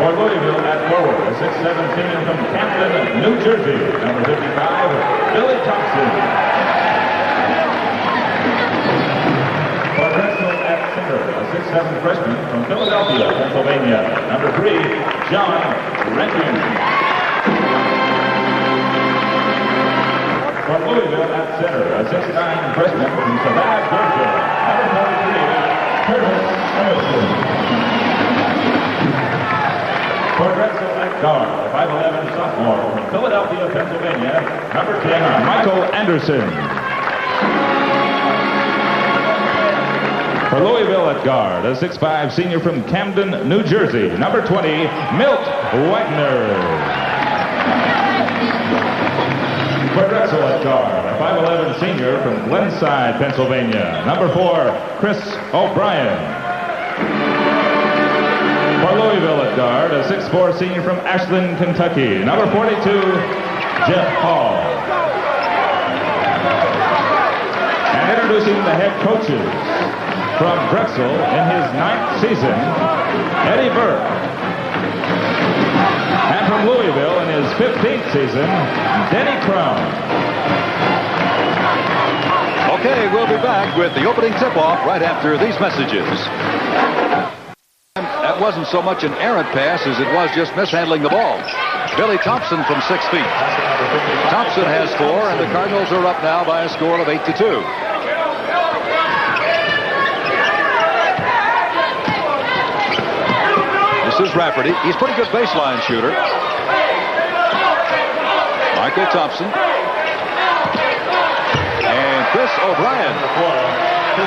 For Louisville at forward, a 6'7" senior from Camden, New Jersey, number 55, Billy Thompson. For Drexel at center, a 6'7" freshman from Philadelphia, Pennsylvania, number 3, John RANKIN. For Louisville at center, a 6'9" freshman from Savannah, Georgia, number 43, Curtis Emerson. For Drexel at guard, a 5'11" sophomore from Philadelphia, Pennsylvania, number 10, Michael Anderson. For Louisville at guard, a 6'5" senior from Camden, New Jersey, number 20, Milt Wagner. For Drexel at guard, a 5'11" senior from Glenside, Pennsylvania, number 4, Chris O'Brien. For Louisville at guard, a 6'4" senior from Ashland, Kentucky, number 42, Jeff Hall. And introducing the head coaches from Drexel in his 9th season, Eddie Burke. And from Louisville in his 15th season, Denny Crum. Okay, we'll be back with the opening tip-off right after these messages. That wasn't so much an errant pass as it was just mishandling the ball. Billy Thompson from 6 feet. Thompson has 4, and the Cardinals are up now by a score of 8-2. This is Rafferty. He's a pretty good baseline shooter. Michael Thompson. And Chris O'Brien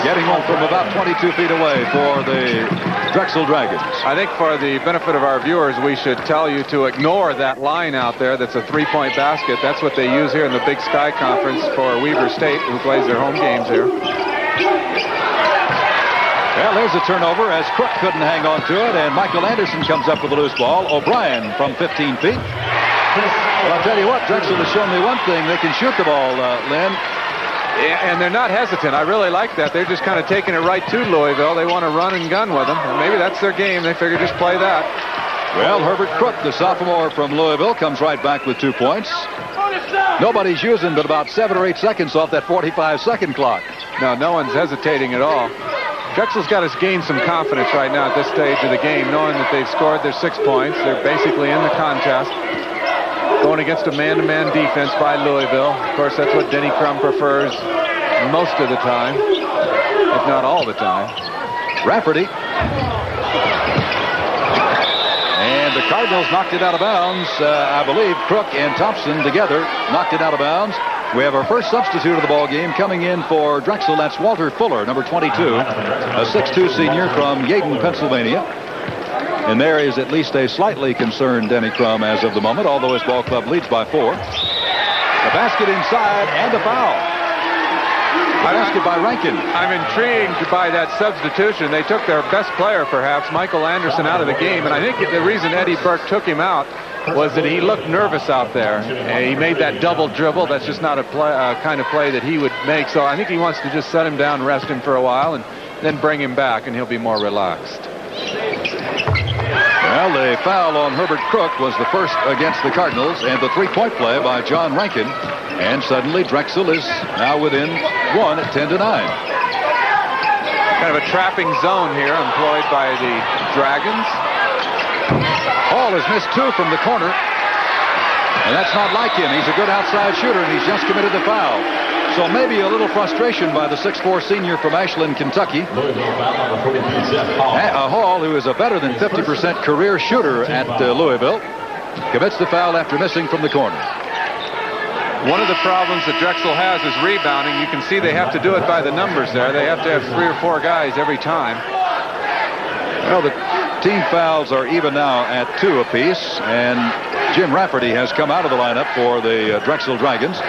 getting one from about 22 feet away for the Drexel Dragons. I think for the benefit of our viewers, we should tell you to ignore that line out there that's a three-point basket. That's what they use here in the Big Sky Conference for Weber State, who plays their home games here. Well, there's a turnover as Crook couldn't hang on to it, and Michael Anderson comes up with a loose ball. O'Brien from 15 feet. Well, I'll tell you what, Drexel has shown me one thing. They can shoot the ball, Lynn. And they're not hesitant. I really like that. They're just kind of taking it right to Louisville. They want to run and gun with them. And maybe that's their game. They figure just play that. Well, Herbert Crook, the sophomore from Louisville, comes right back with 2 points. Nobody's using but about 7 or 8 seconds off that 45-second clock. No one's hesitating at all. Drexel's got to gain some confidence right now at this stage of the game, knowing that they've scored their 6 points. They're basically in the contest. Going against a man-to-man defense by Louisville. Of course, that's what Denny Crum prefers most of the time, if not all the time. Rafferty. And the Cardinals knocked it out of bounds. I believe Crook and Thompson together knocked it out of bounds. We have our first substitute of the ball game coming in for Drexel. That's Walter Fuller, number 22, a 6'2" senior from Yeadon, Pennsylvania. And there is at least a slightly concerned Denny Crum as of the moment, although his ball club leads by 4. The basket inside and a foul. A basket by Rankin. I'm intrigued by that substitution. They took their best player, perhaps, Michael Anderson, out of the game. And I think the reason Eddie Burke took him out was that he looked nervous out there. And he made that double dribble. That's just not a kind of play that he would make. So I think he wants to just set him down, rest him for a while, and then bring him back, and he'll be more relaxed. Well, the foul on Herbert Crook was the first against the Cardinals, and the three-point play by John Rankin. And suddenly Drexel is now within 1 at 10-9. Kind of a trapping zone here employed by the Dragons. Hall has missed 2 from the corner. And that's not like him. He's a good outside shooter, and he's just committed the foul. So maybe a little frustration by the 6'4" senior from Ashland, Kentucky. Hall, who is a better than 50% career shooter at Louisville, commits the foul after missing from the corner. One of the problems that Drexel has is rebounding. You can see they have to do it by the numbers there. They have to have 3 or 4 guys every time. Well, the team fouls are even now at 2 apiece, and Jim Rafferty has come out of the lineup for the Drexel Dragons.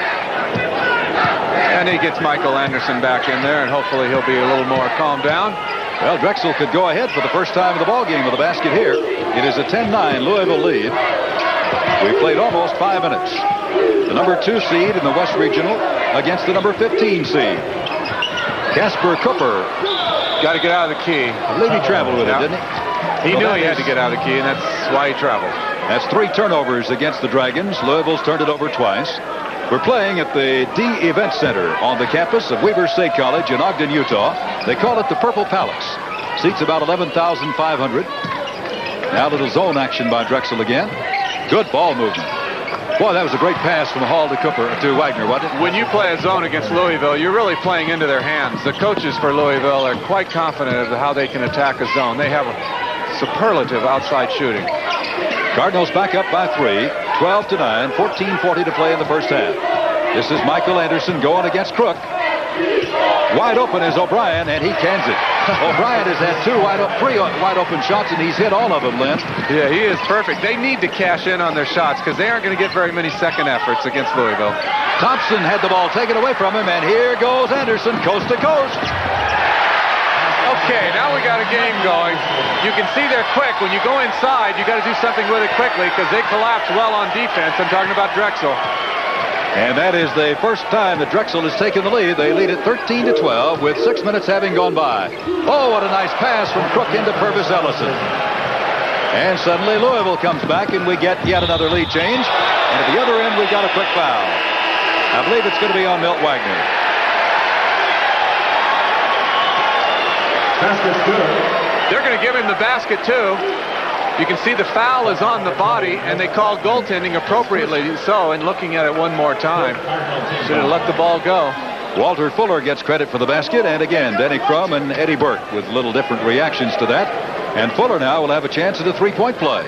And he gets Michael Anderson back in there, and hopefully he'll be a little more calmed down. Well, Drexel could go ahead for the first time of the ball game with a basket here. It is a 10-9 Louisville lead. We've played almost 5 minutes. The number 2 seed in the West Regional against the number 15 seed. Casper Cooper. Got to get out of the key. I believe he traveled with it, didn't he? He knew he had to get out of the key, and that's why he traveled. That's 3 turnovers against the Dragons. Louisville's turned it over twice. We're playing at the D Event Center on the campus of Weber State College in Ogden, Utah. They call it the Purple Palace. Seats about 11,500. Now a little zone action by Drexel again. Good ball movement. Boy, that was a great pass from Hall to Wagner, wasn't it? When you play a zone against Louisville, you're really playing into their hands. The coaches for Louisville are quite confident of how they can attack a zone. They have a superlative outside shooting. Cardinals back up by 3, 12-9, 14:40 to play in the first half. This is Michael Anderson going against Crook. Wide open is O'Brien, and he cans it. O'Brien has had 3 wide open shots, and he's hit all of them, Lynn. Yeah, he is perfect. They need to cash in on their shots because they aren't going to get very many second efforts against Louisville. Thompson had the ball taken away from him, and here goes Anderson, coast to coast. Okay, now we got a game going. You can see they're quick. When you go inside, you got to do something with it quickly because they collapse well on defense. I'm talking about Drexel. And that is the first time that Drexel has taken the lead. They lead at 13-12 with 6 minutes having gone by. Oh, what a nice pass from Crook into Purvis Ellison. And suddenly Louisville comes back and we get yet another lead change. And at the other end, we got a quick foul. I believe it's going to be on Milt Wagner. Basket's good. They're going to give him the basket, too. You can see the foul is on the body, and they called goaltending appropriately so, and looking at it one more time. Should have let the ball go. Walter Fuller gets credit for the basket, and again, Denny Crum and Eddie Burke with little different reactions to that. And Fuller now will have a chance at a 3-point play.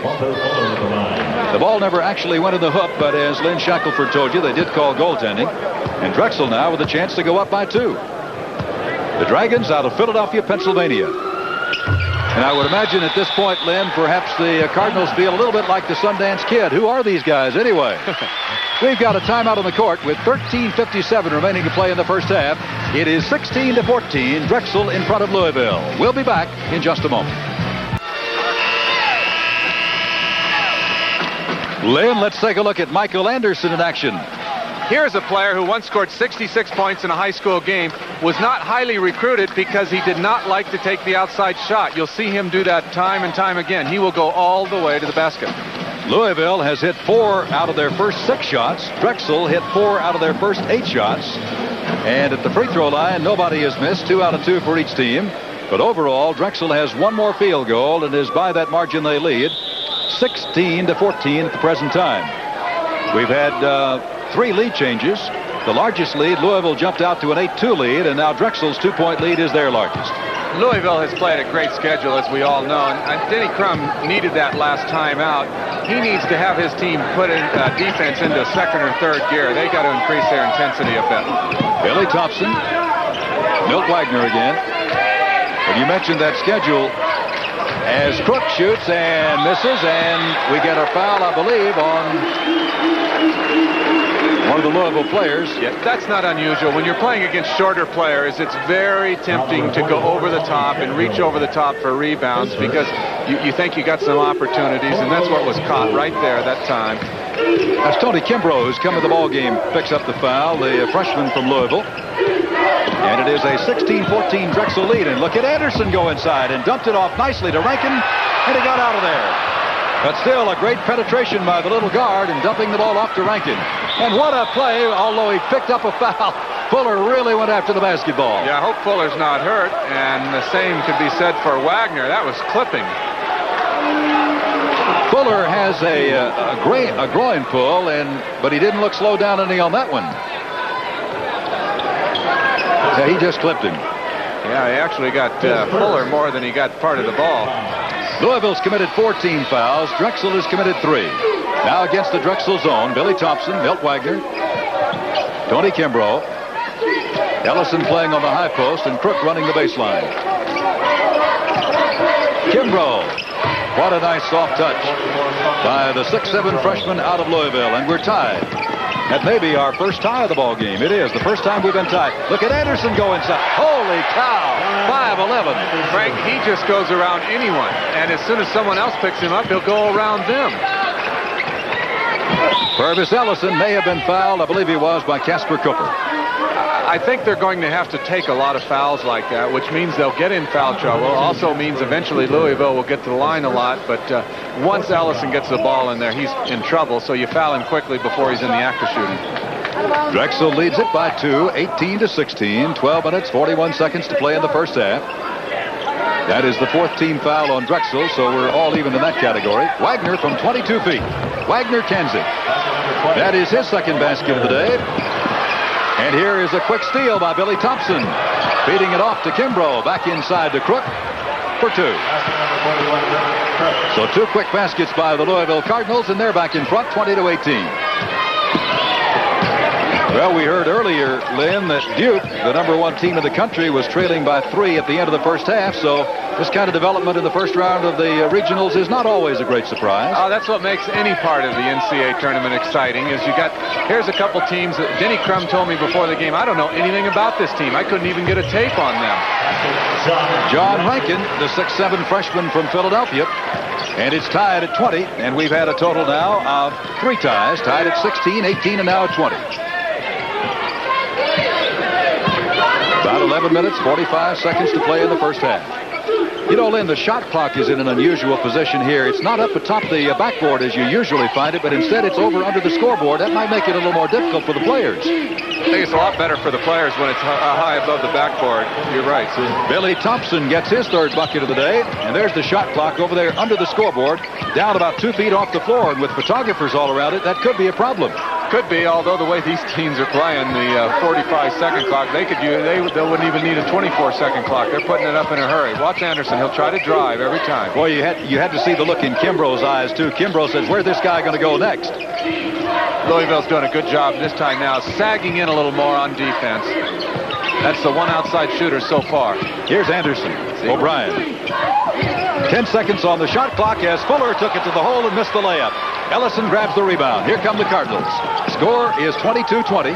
The ball never actually went in the hook, but as Lynn Shackelford told you, they did call goaltending. And Drexel now with a chance to go up by 2. The Dragons out of Philadelphia, Pennsylvania. And I would imagine at this point, Lynn, perhaps the Cardinals feel a little bit like the Sundance Kid. Who are these guys anyway? We've got a timeout on the court with 13:57 remaining to play in the first half. It is 16-14, Drexel in front of Louisville. We'll be back in just a moment. Lynn, let's take a look at Michael Anderson in action. Here's a player who once scored 66 points in a high school game, was not highly recruited because he did not like to take the outside shot. You'll see him do that time and time again. He will go all the way to the basket. Louisville has hit 4 out of their first 6 shots. Drexel hit 4 out of their first 8 shots. And at the free throw line, nobody has missed. 2 out of 2 for each team. But overall, Drexel has 1 more field goal and is by that margin they lead, 16-14 at the present time. We've had 3 lead changes. The largest lead, Louisville jumped out to an 8-2 lead, and now Drexel's 2-point lead is their largest. Louisville has played a great schedule, as we all know, and Denny Crum needed that last time out. He needs to have his team put in defense into 2nd or 3rd gear. They got to increase their intensity a bit. Billy Thompson, Milt Wagner again. And you mentioned that schedule as Crook shoots and misses, and we get a foul, I believe, on one of the Louisville players. Yeah, that's not unusual. When you're playing against shorter players, it's very tempting to go over the top and reach over the top for rebounds because you think you got some opportunities, and that's what was caught right there that time. That's Tony Kimbrough, who's come to the ball game, picks up the foul, the freshman from Louisville. And it is a 16-14 Drexel lead. And look at Anderson go inside and dumped it off nicely to Rankin, and he got out of there. But still a great penetration by the little guard and dumping the ball off to Rankin. And what a play, although he picked up a foul. Fuller really went after the basketball. Yeah, I hope Fuller's not hurt, and the same could be said for Wagner. That was clipping. Fuller has a groin pull, but he didn't look slowed down any on that one. Yeah, he just clipped him. Yeah, he actually got Fuller more than he got part of the ball. Louisville's committed 14 fouls. Drexel has committed 3. Now against the Drexel zone, Billy Thompson, Milt Wagner, Tony Kimbrough, Ellison playing on the high post, and Crook running the baseline. Kimbrough. What a nice soft touch by the 6'7" freshman out of Louisville, and we're tied. That may be our first tie of the ball game. It is the first time we've been tied. Look at Anderson go inside. Holy cow! 5'11". Frank, he just goes around anyone, and as soon as someone else picks him up, he'll go around them. Purvis Ellison may have been fouled. I believe he was by Casper Cooper. I think they're going to have to take a lot of fouls like that, which means they'll get in foul trouble. Also means eventually Louisville will get to the line a lot, but once Ellison gets the ball in there, he's in trouble, so you foul him quickly before he's in the act of shooting. Drexel leads it by 2, 18-16, 12 minutes, 41 seconds to play in the first half. That is the 4th team foul on Drexel, so we're all even in that category. Wagner from 22 feet. Wagner cans it. That is his 2nd basket of the day. And here is a quick steal by Billy Thompson. Feeding it off to Kimbrough. Back inside to Crook for 2. So 2 quick baskets by the Louisville Cardinals, and they're back in front, 20-18. Well, we heard earlier, Lynn, that Duke, the #1 team in the country, was trailing by 3 at the end of the first half. So this kind of development in the first round of the regionals is not always a great surprise. Oh, that's what makes any part of the NCAA tournament exciting. Is here's a couple teams that Denny Crum told me before the game, I don't know anything about this team. I couldn't even get a tape on them. John Rankin, the 6'7" freshman from Philadelphia. And it's tied at 20, and we've had a total now of 3 ties, tied at 16, 18, and now at 20. About 11 minutes, 45 seconds to play in the first half. You know, Lynn, the shot clock is in an unusual position here. It's not up atop the backboard as you usually find it, but instead it's over under the scoreboard. That might make it a little more difficult for the players. I think it's a lot better for the players when it's high above the backboard. You're right. Billy Thompson gets his 3rd bucket of the day, and there's the shot clock over there under the scoreboard, down about 2 feet off the floor, and with photographers all around it, that could be a problem. Could be, although the way these teams are playing, the 45-second clock, they wouldn't even need a 24-second clock. They're putting it up in a hurry. Watch Anderson. He'll try to drive every time. Boy, you had to see the look in Kimbrough's eyes, too. Kimbrough says, where's this guy going to go next? Louisville's doing a good job this time now, sagging in a little more on defense. That's the one outside shooter so far. Here's Anderson. O'Brien. 10 seconds on the shot clock as Fuller took it to the hole and missed the layup. Ellison grabs the rebound. Here come the Cardinals. Score is 22-20.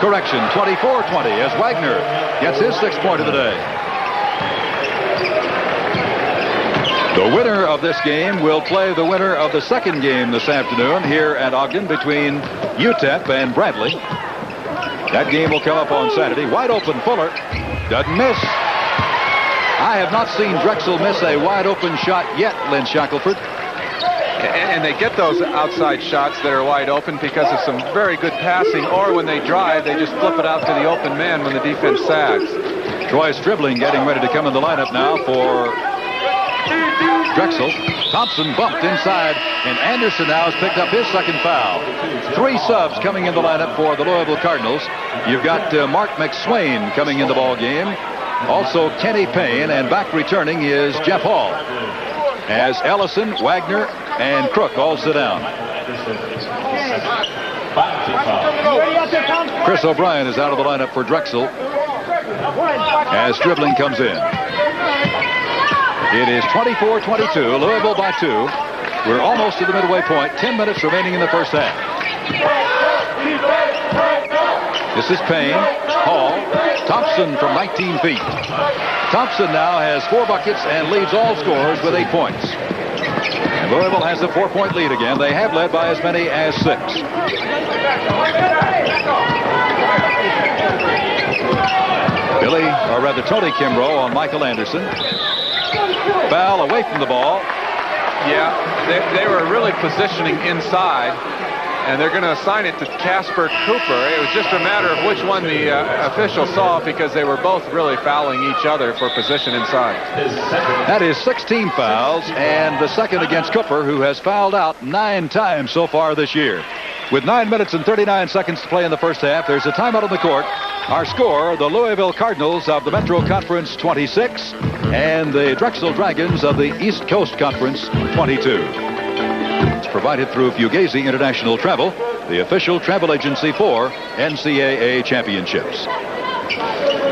Correction, 24-20 as Wagner gets his 6th point of the day. The winner of this game will play the winner of the 2nd game this afternoon here at Ogden between UTEP and Bradley. That game will come up on Saturday. Wide open Fuller. Doesn't miss. I have not seen Drexel miss a wide open shot yet, Lynn Shackelford. And they get those outside shots that are wide open because of some very good passing, or when they drive, they just flip it out to the open man when the defense sags. Troy Stribling getting ready to come in the lineup now for Drexel. Thompson bumped inside, and Anderson now has picked up his 2nd foul. 3 subs coming in the lineup for the Louisville Cardinals. You've got Mark McSwain coming in the ball game. Also Kenny Payne, and back returning is Jeff Hall. As Ellison, Wagner, and Crook all sit down. Chris O'Brien is out of the lineup for Drexel as Stribling comes in. It is 24-22, Louisville by 2. We're almost to the midway point, 10 minutes remaining in the first half. This is Payne, Hall, Thompson from 19 feet. Thompson now has 4 buckets and leads all scorers with 8 points. And Louisville has a 4-point lead again. They have led by as many as 6. Tony Kimbrough on Michael Anderson. Foul away from the ball. Yeah, they were really positioning inside, and they're going to assign it to Casper Cooper. It was just a matter of which one the official saw, because they were both really fouling each other for position inside. That is 16 fouls, and the second against Cooper, who has fouled out 9 times so far this year. With 9 minutes and 39 seconds to play in the first half, there's a timeout on the court. Our score, the Louisville Cardinals of the Metro Conference 26, and the Drexel Dragons of the East Coast Conference 22. It's provided through Fugazi International Travel, the official travel agency for NCAA championships.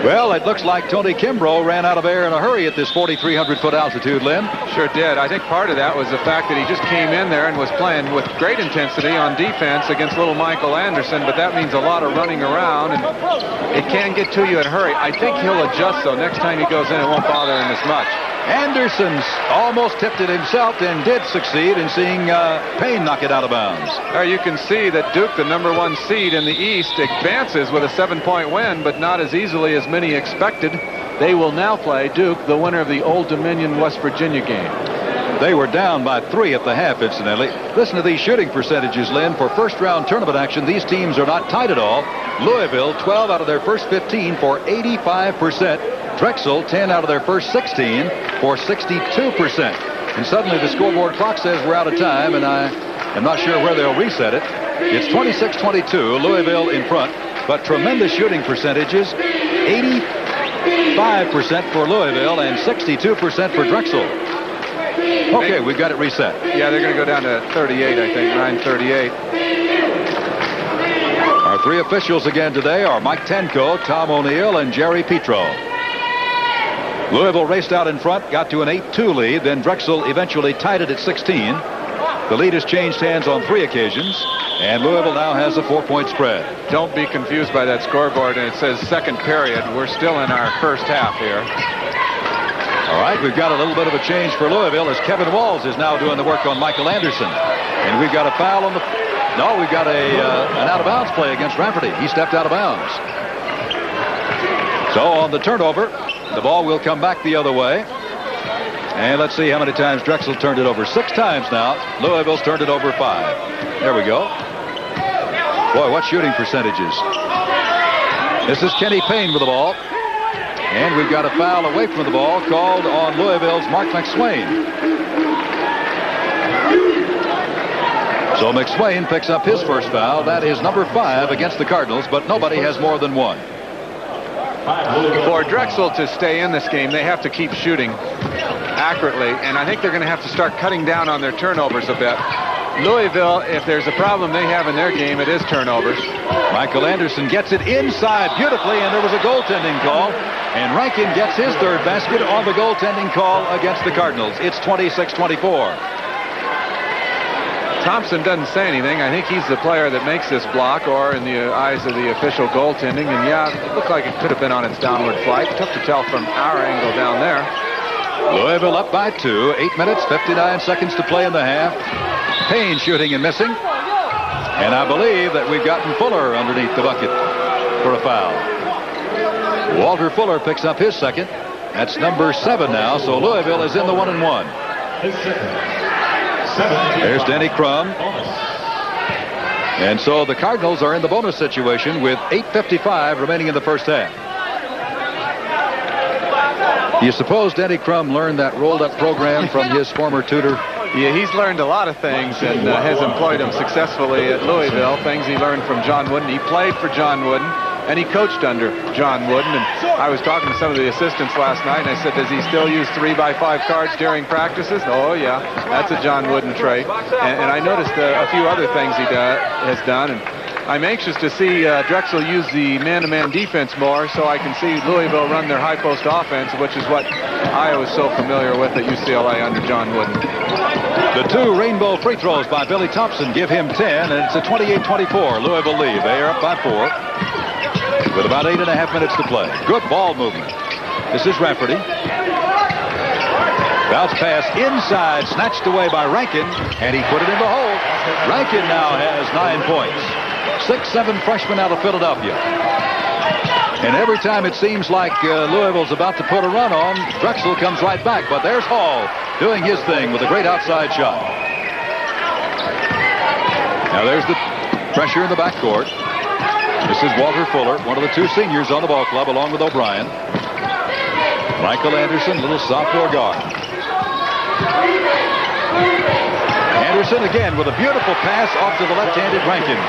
Well, it looks like Tony Kimbrough ran out of air in a hurry at this 4,300-foot altitude, Lynn. Sure did. I think part of that was the fact that he just came in there and was playing with great intensity on defense against little Michael Anderson, but that means a lot of running around, and it can get to you in a hurry. I think he'll adjust, though. Next time he goes in, it won't bother him as much. Anderson almost tipped it himself and did succeed in seeing Payne knock it out of bounds. You can see that Duke, the #1 seed in the East, advances with a 7-point win, but not as easily as many expected. They will now play Duke, the winner of the Old Dominion West Virginia game. They were down by 3 at the half, incidentally. Listen to these shooting percentages, Lynn. For first-round tournament action, these teams are not tied at all. Louisville, 12 out of their first 15 for 85%. Drexel, 10 out of their first 16 for 62%. And suddenly the scoreboard clock says we're out of time, and I am not sure where they'll reset it. It's 26-22, Louisville in front, but tremendous shooting percentages. 85% for Louisville and 62% for Drexel. Okay, we've got it reset. Yeah, they're going to go down to 38, I think, 9:38. Our 3 officials again today are Mike Tenko, Tom O'Neill, and Jerry Petro. Louisville raced out in front, got to an 8-2 lead, then Drexel eventually tied it at 16. The lead has changed hands on 3 occasions, and Louisville now has a 4-point spread. Don't be confused by that scoreboard, and it says second period. We're still in our first half here. All right, we've got a little bit of a change for Louisville as Kevin Walls is now doing the work on Michael Anderson. And we've got a foul on the... No, we've got an out-of-bounds play against Rafferty. He stepped out of bounds. So on the turnover, the ball will come back the other way. And let's see how many times Drexel turned it over. 6 times now. Louisville's turned it over 5. There we go. Boy, what shooting percentages. This is Kenny Payne with the ball. And we've got a foul away from the ball called on Louisville's Mark McSwain. So McSwain picks up his first foul. That is number 5 against the Cardinals, but nobody has more than 1. For Drexel to stay in this game, they have to keep shooting accurately, and I think they're going to have to start cutting down on their turnovers a bit. Louisville, if there's a problem they have in their game, it is turnovers. Michael Anderson gets it inside beautifully, and there was a goaltending call. And Rankin gets his 3rd basket on the goaltending call against the Cardinals. It's 26-24. Thompson doesn't say anything. I think he's the player that makes this block, or in the eyes of the official, goaltending. And yeah, it looked like it could have been on its downward flight. Tough to tell from our angle down there. Louisville up by 2. 8 minutes, 59 seconds to play in the half. Payne shooting and missing. And I believe that we've gotten Fuller underneath the bucket for a foul. Walter Fuller picks up his second. That's number 7 now, so Louisville is in the 1-1. There's Denny Crum. And so the Cardinals are in the bonus situation with 8:55 remaining in the first half. Do you suppose Denny Crum learned that rolled-up program from his former tutor? Yeah, he's learned a lot of things and has employed them successfully at Louisville, things he learned from John Wooden. He played for John Wooden, and he coached under John Wooden. And I was talking to some of the assistants last night, and I said, does he still use 3x5 cards during practices? Oh, yeah, that's a John Wooden trait. And I noticed a few other things he has done. And I'm anxious to see Drexel use the man-to-man defense more, so I can see Louisville run their high-post offense, which is what I was so familiar with at UCLA under John Wooden. The 2 rainbow free throws by Billy Thompson give him 10, and it's a 28-24 Louisville lead. They are up by 4 with about 8.5 minutes to play. Good ball movement. This is Rafferty. Bounce pass inside, snatched away by Rankin, and he put it in the hole. Rankin now has 9 points. 6'7" freshman out of Philadelphia. And every time it seems like Louisville's about to put a run on, Drexel comes right back. But there's Hall doing his thing with a great outside shot. Now there's the pressure in the backcourt. This is Walter Fuller, one of the 2 seniors on the ball club, along with O'Brien. Michael Anderson, little sophomore guard. Anderson again with a beautiful pass off to the left-handed Rankin.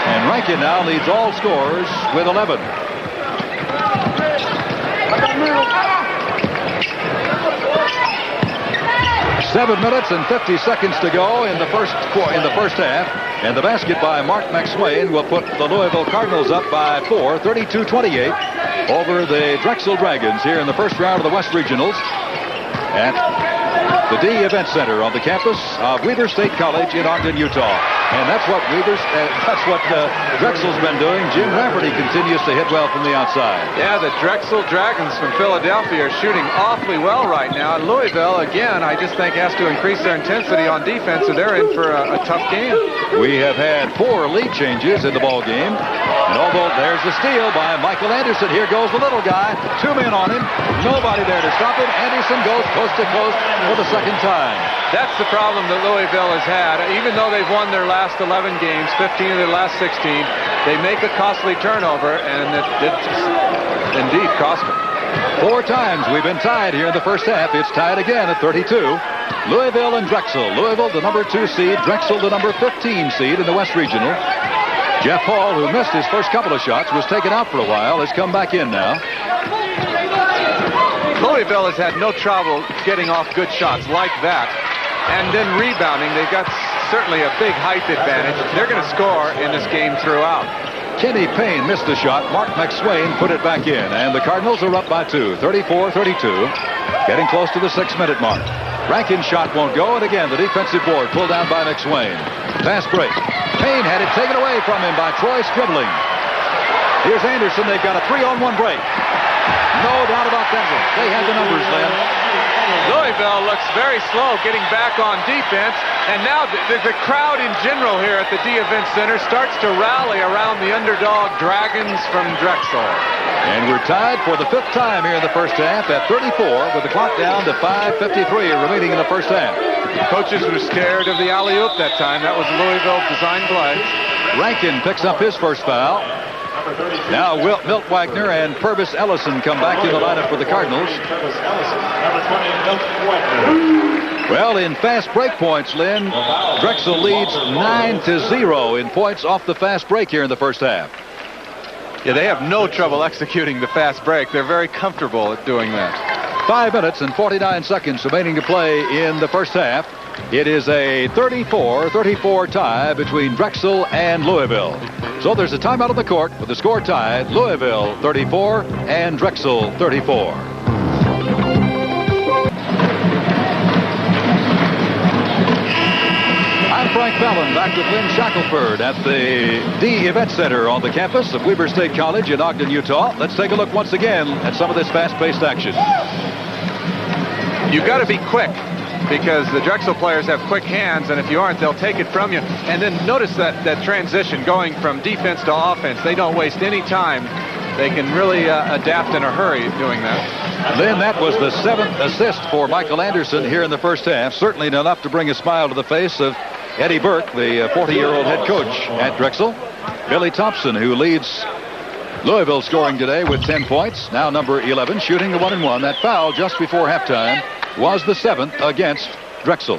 And Rankin now leads all scorers with 11. 7 minutes and 50 seconds to go in the first half. And the basket by Mark McSwain will put the Louisville Cardinals up by 4, 32-28 over the Drexel Dragons here in the first round of the West Regionals at the D Event Center on the campus of Weber State College in Ogden, Utah. And that's what Drexel's been doing. Jim Rafferty continues to hit well from the outside. Yeah, the Drexel Dragons from Philadelphia are shooting awfully well right now. And Louisville, again, I just think has to increase their intensity on defense, or they're in for a tough game. We have had 4 lead changes in the ball game. And although there's the steal by Michael Anderson, here goes the little guy. 2 men on him. Nobody there to stop him. Anderson goes coast to coast for the second time. That's the problem that Louisville has had. Even though they've won their last 11 games, 15 of their last 16, they make a costly turnover, and it just indeed cost them. 4 times we've been tied here in the first half. It's tied again at 32. Louisville and Drexel. Louisville, the number 2 seed. Drexel, the number 15 seed in the West Regional. Jeff Hall, who missed his first couple of shots, was taken out for a while, has come back in now. Louisville has had no trouble getting off good shots like that. And then rebounding, they've got certainly a big height advantage. They're going to score in this game throughout. Kenny Payne missed the shot. Mark McSwain put it back in. And the Cardinals are up by 2, 34-32. Getting close to the 6-minute mark. Rankin's shot won't go. And again, the defensive board pulled down by McSwain. Fast break. Payne had it taken away from him by Troy Stribling. Here's Anderson. They've got a 3-on-1 break. No doubt about that one. They had the numbers, Lynn. Louisville looks very slow getting back on defense, and now the crowd in general here at the D Event Center starts to rally around the underdog Dragons from Drexel. And we're tied for the 5th time here in the first half at 34 with the clock down to 5:53 remaining in the first half. Coaches were scared of the alley-oop that time. That was Louisville design play. Rankin picks up his first foul. Now Milt Wagner and Purvis Ellison come back in the lineup for the Cardinals. Well, in fast break points, Lynn, Drexel leads 9-0 in points off the fast break here in the first half. Yeah, they have no trouble executing the fast break. They're very comfortable at doing that. 5 minutes and 49 seconds remaining to play in the first half. It is a 34-34 tie between Drexel and Louisville. So there's a timeout on the court with the score tied, Louisville 34 and Drexel 34. I'm Frank Fallon, back with Lynn Shackelford at the D Event Center on the campus of Weber State College in Ogden, Utah. Let's take a look once again at some of this fast-paced action. You've got to be quick, because the Drexel players have quick hands, and if you aren't, they'll take it from you. And then notice that transition going from defense to offense. They don't waste any time. They can really adapt in a hurry doing that. Then that was the 7th assist for Michael Anderson here in the first half. Certainly enough to bring a smile to the face of Eddie Burke, the 40-year-old head coach at Drexel. Billy Thompson, who leads Louisville scoring today with 10 points, now number 11, shooting the 1-and-1. That foul just before halftime was the 7th against Drexel.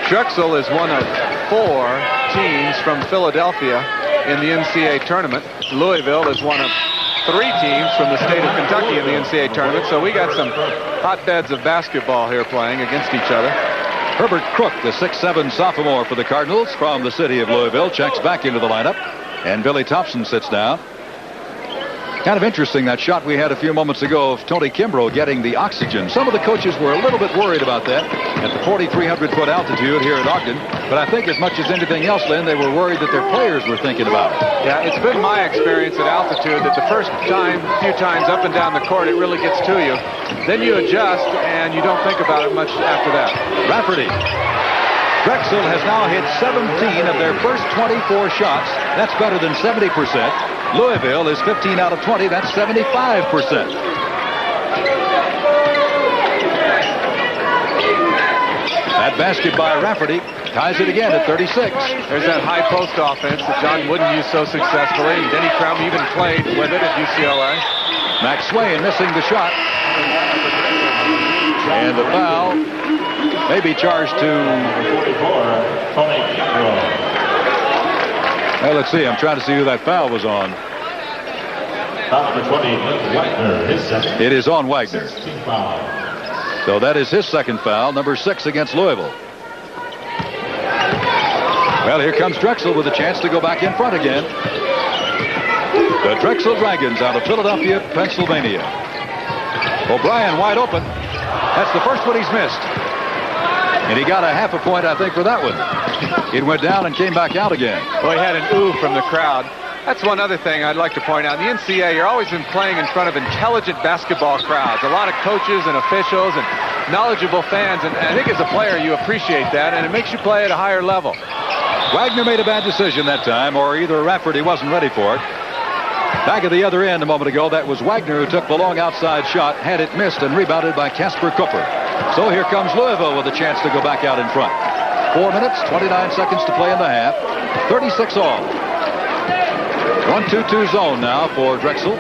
Drexel is one of 4 teams from Philadelphia in the NCAA tournament. Louisville is one of 3 teams from the state of Kentucky in the NCAA tournament. So we got some hotbeds of basketball here playing against each other. Herbert Crook, the 6'7" sophomore for the Cardinals from the city of Louisville, checks back into the lineup. And Billy Thompson sits down. Kind of interesting, that shot we had a few moments ago of Tony Kimbrough getting the oxygen. Some of the coaches were a little bit worried about that at the 4,300-foot altitude here at Ogden. But I think as much as anything else, Lynn, they were worried that their players were thinking about it. Yeah, it's been my experience at altitude that the first few times up and down the court, it really gets to you. Then you adjust, and you don't think about it much after that. Rafferty. Drexel has now hit 17 of their first 24 shots. That's better than 70%. Louisville is 15 out of 20. That's 75%. That basket by Rafferty ties it again at 36. There's that high post offense that John Wooden used so successfully. And Denny Crum even played with it at UCLA. McSwain missing the shot. And the foul may be charged to... Well, let's see. I'm trying to see who that foul was on. It is on Wagner. So that is his second foul, number 6 against Louisville. Well, here comes Drexel with a chance to go back in front again. The Drexel Dragons out of Philadelphia, Pennsylvania. O'Brien wide open. That's the first one he's missed. And he got a half a point, I think, for that one. It went down and came back out again. Well, he had an ooh from the crowd. That's one other thing I'd like to point out. In the NCAA, you're always playing in front of intelligent basketball crowds. A lot of coaches and officials and knowledgeable fans. And I think as a player, you appreciate that, and it makes you play at a higher level. Wagner made a bad decision that time, or either Rafferty wasn't ready for it. Back at the other end a moment ago, that was Wagner who took the long outside shot, had it missed, and rebounded by Casper Cooper. So here comes Louisville with a chance to go back out in front. 4 minutes, 29 seconds to play in the half. 36 all. 1-2-2 zone now for Drexel.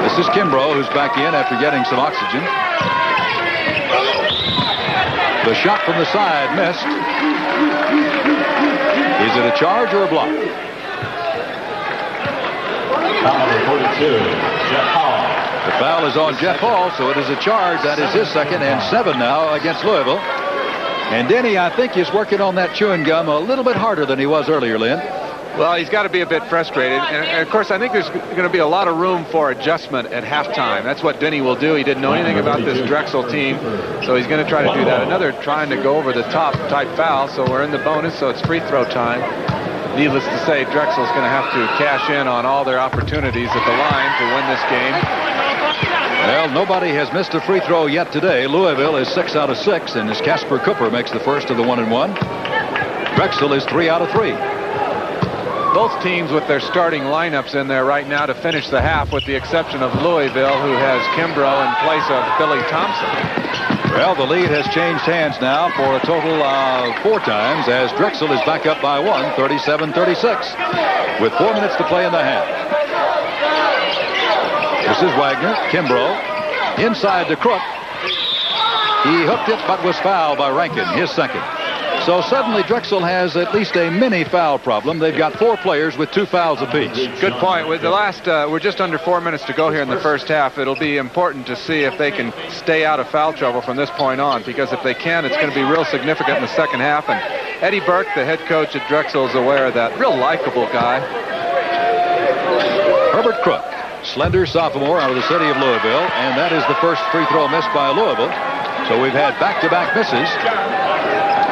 This is Kimbrough, who's back in after getting some oxygen. The shot from the side missed. Is it a charge or a block? Foul number 42, Jeff Hall. The foul is on Jeff Hall, so it is a charge. That is his second, and 7 now against Louisville. And Denny, I think, is working on that chewing gum a little bit harder than he was earlier, Lynn. Well, he's got to be a bit frustrated. And of course, I think there's going to be a lot of room for adjustment at halftime. That's what Denny will do. He didn't know anything about this Drexel team, so he's going to try to do that. Another trying to go over the top type foul, so we're in the bonus, so it's free throw time. Needless to say, Drexel's going to have to cash in on all their opportunities at the line to win this game. Well, nobody has missed a free throw yet today. Louisville is 6 out of 6, and as Casper Cooper makes the first of the 1-and-1. Drexel is 3 out of 3. Both teams with their starting lineups in there right now to finish the half, with the exception of Louisville, who has Kimbrough in place of Billy Thompson. Well, the lead has changed hands now for a total of 4 times, as Drexel is back up by 1, 37-36, with 4 minutes to play in the half. This is Wagner. Kimbrough inside to Crook. He hooked it but was fouled by Rankin, his second. So suddenly Drexel has at least a mini foul problem. They've got 4 players with 2 fouls apiece. Good point. With the last, we're just under 4 minutes to go here in the first half. It'll be important to see if they can stay out of foul trouble from this point on, because if they can, it's going to be real significant in the second half. And Eddie Burke, the head coach at Drexel, is aware of that. Real likable guy. Herbert Crook, slender sophomore out of the city of Louisville, and that is the first free throw missed by Louisville. So we've had back-to-back misses,